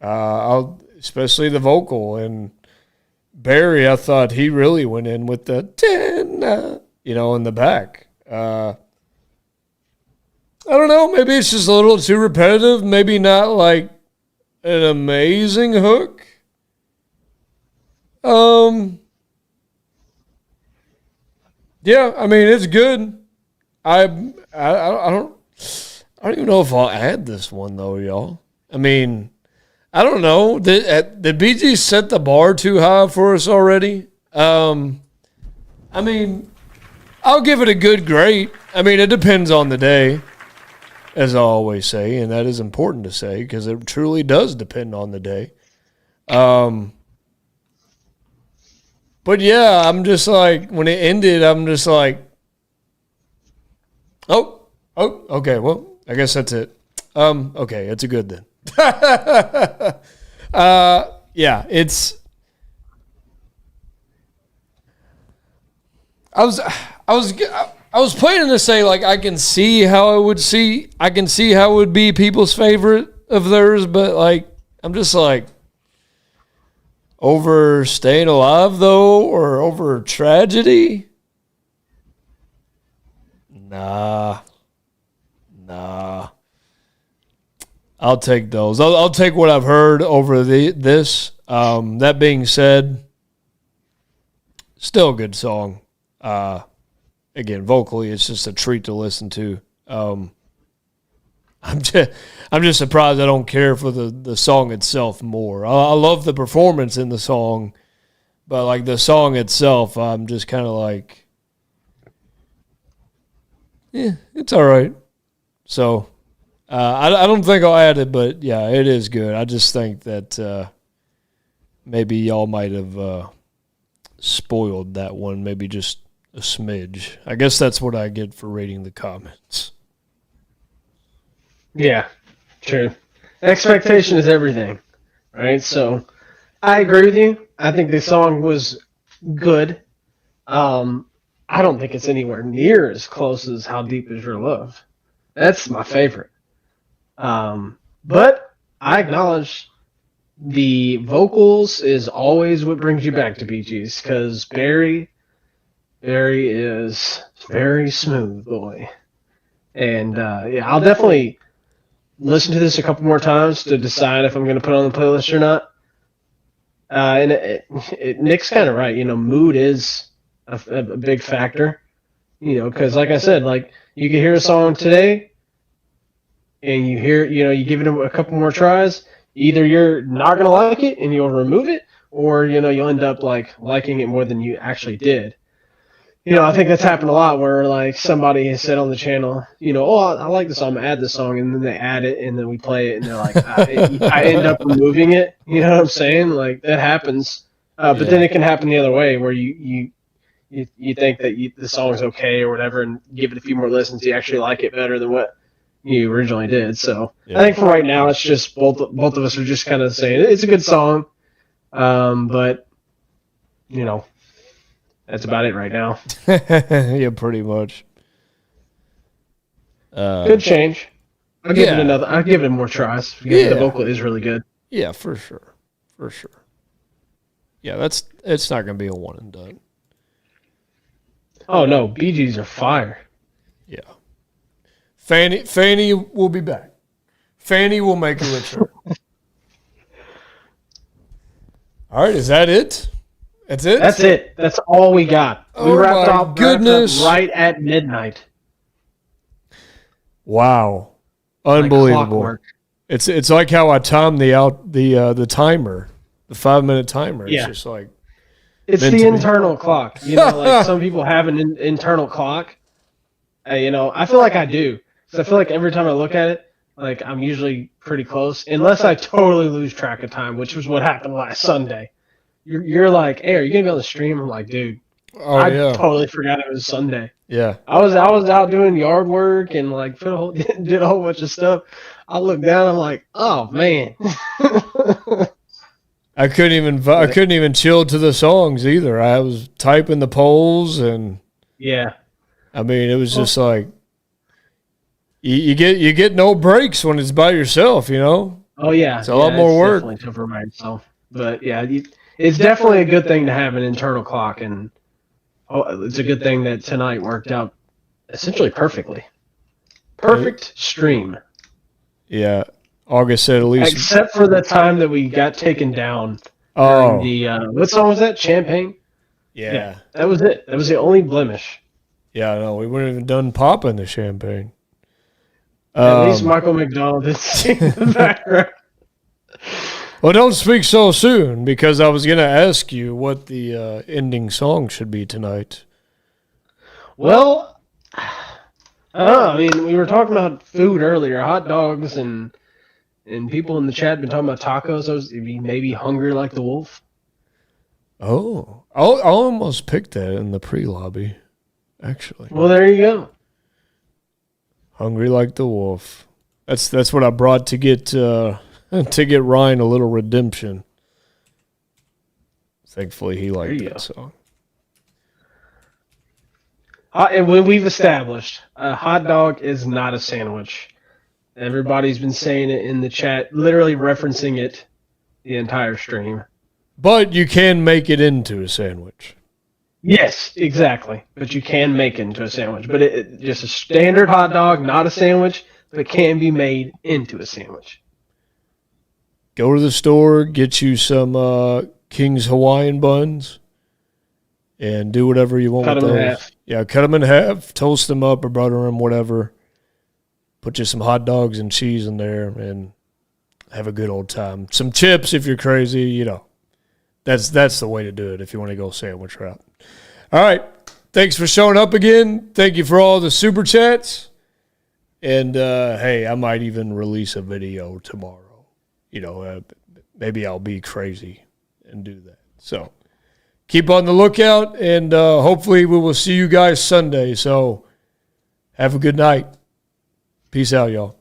S3: Especially the vocal, and Barry. I thought he really went in with the tender, in the back. I don't know. Maybe it's just a little too repetitive. Maybe not like an amazing hook. Yeah, I mean, it's good. I don't even know if I'll add this one though, y'all. I mean, I don't know. The Bee Gees set the bar too high for us already. I mean, I'll give it a good great. I mean, it depends on the day, as I always say, and that is important to say because it truly does depend on the day. But yeah, I'm just like, when it ended, I'm just like, oh, okay, well, I guess that's it. Okay, it's a good then. Yeah, it's. I was planning to say, like, I can see how it would be people's favorite of theirs, but like, I'm just like, over Staying Alive though, or over Tragedy? Nah. I'll take those. I'll take what I've heard over this. That being said, still a good song. Again, vocally, it's just a treat to listen to. I'm just surprised I don't care for the song itself more. I love the performance in the song, but like the song itself, I'm just kind of like, yeah, it's all right. So I don't think I'll add it, but yeah, it is good. I just think that maybe y'all might have spoiled that one, maybe just a smidge. I guess that's what I get for rating the comments.
S2: Yeah, true. Expectation is everything, right? So I agree with you. I think the song was good. I don't think it's anywhere near as close as How Deep Is Your Love. That's my favorite. But I acknowledge the vocals is always what brings you back to Bee Gees, because Barry is very smooth, boy. And yeah, I'll definitely listen to this a couple more times to decide if I'm going to put it on the playlist or not. And Nick's kind of right. Mood is a big factor. Because like I said, like you can hear a song today, and you give it a couple more tries. Either you're not going to like it and you'll remove it, or you'll end up liking it more than you actually did. I think that's happened a lot where like somebody has said on the channel, oh, I like this song, I'm gonna add this song, and then they add it, and then we play it, and they're like, I end up removing it. You know what I'm saying? Like that happens, but then it can happen the other way where you think that the song's okay or whatever, and give it a few more listens, you actually like it better than what you originally did. So I think for right now, it's just both of us are just kind of saying it's a good song, but that's about it right now.
S3: Yeah, pretty much.
S2: Good change. I'll give it another. I'll give it more tries. The vocal is really good.
S3: Yeah, for sure. Yeah, it's not gonna be a one and done.
S2: Oh no, Bee Gees are fire.
S3: Yeah. Fanny will be back. Fanny will make a return. All right, is that it? That's it?
S2: That's it. That's all we got. We wrapped up right at midnight.
S3: Wow. Unbelievable. It's like how I timed the timer, the 5-minute timer. It's just like
S2: it's the internal clock. Like some people have an internal clock. I feel like I do. So I feel like every time I look at it, like I'm usually pretty close, unless I totally lose track of time, which was what happened last Sunday. You're like, hey, are you gonna be on the stream? I'm like, dude, I totally forgot it was Sunday.
S3: Yeah,
S2: I was out doing yard work and like did a whole bunch of stuff. I look down, I'm like, oh man.
S3: I couldn't even chill to the songs either. I was typing the polls and I mean, it was just like you get no breaks when it's by yourself,
S2: Oh yeah,
S3: it's a lot more work.
S2: Definitely tough for myself, but yeah. It's definitely a good thing to have an internal clock, and it's a good thing that tonight worked out essentially perfectly. Perfect stream.
S3: Yeah, August said at least.
S2: Except for the time that we got taken down during the what song was that? Champagne.
S3: Yeah,
S2: that was it. That was the only blemish.
S3: Yeah, no, we wouldn't even done popping the champagne.
S2: At least Michael McDonald did sing in the background.
S3: Well, don't speak so soon, because I was going to ask you what the ending song should be tonight.
S2: Well, I don't know. I mean, we were talking about food earlier, hot dogs, and people in the chat have been talking about tacos. I was maybe Hungry Like the Wolf.
S3: Oh, I almost picked that in the pre-lobby, actually.
S2: Well, there you go.
S3: Hungry Like the Wolf. That's what I brought to get Ryan a little redemption. Thankfully, he liked that song.
S2: And when we've established, a hot dog is not a sandwich. Everybody's been saying it in the chat, literally referencing it the entire stream.
S3: But you can make it into a sandwich.
S2: Yes, exactly. But you can make it into a sandwich. But it just a standard hot dog, not a sandwich, but can be made into a sandwich.
S3: Go to the store, get you some King's Hawaiian buns, and do whatever you want with those. Cut them in half. Yeah, cut them in half, toast them up or butter them, whatever. put just some hot dogs and cheese in there and have a good old time. Some chips if you're crazy, you know. That's the way to do it if you want to go sandwich route. All right. Thanks for showing up again. Thank you for all the super chats. And, hey, I might even release a video tomorrow. You know, maybe I'll be crazy and do that. So keep on the lookout, and hopefully we will see you guys Sunday. So have a good night. Peace out, y'all.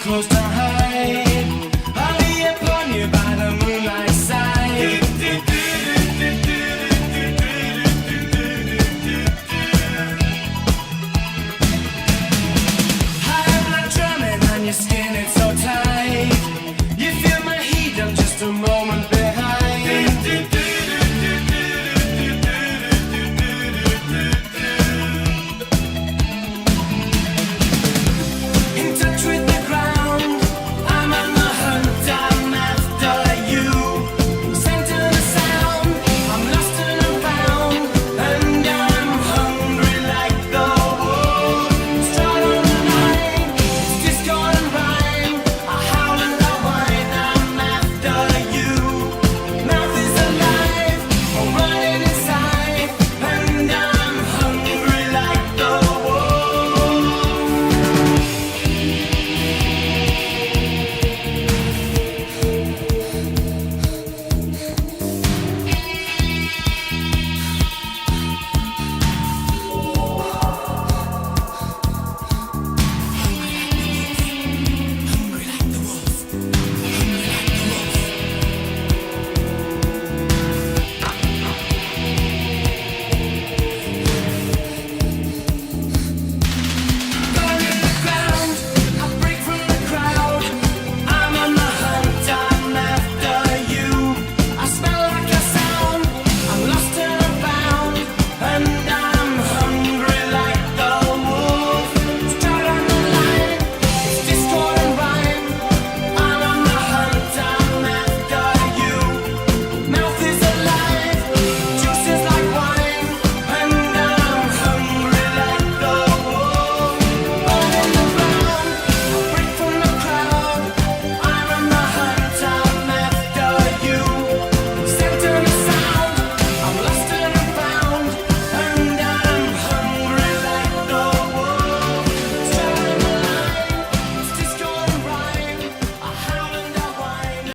S5: Close to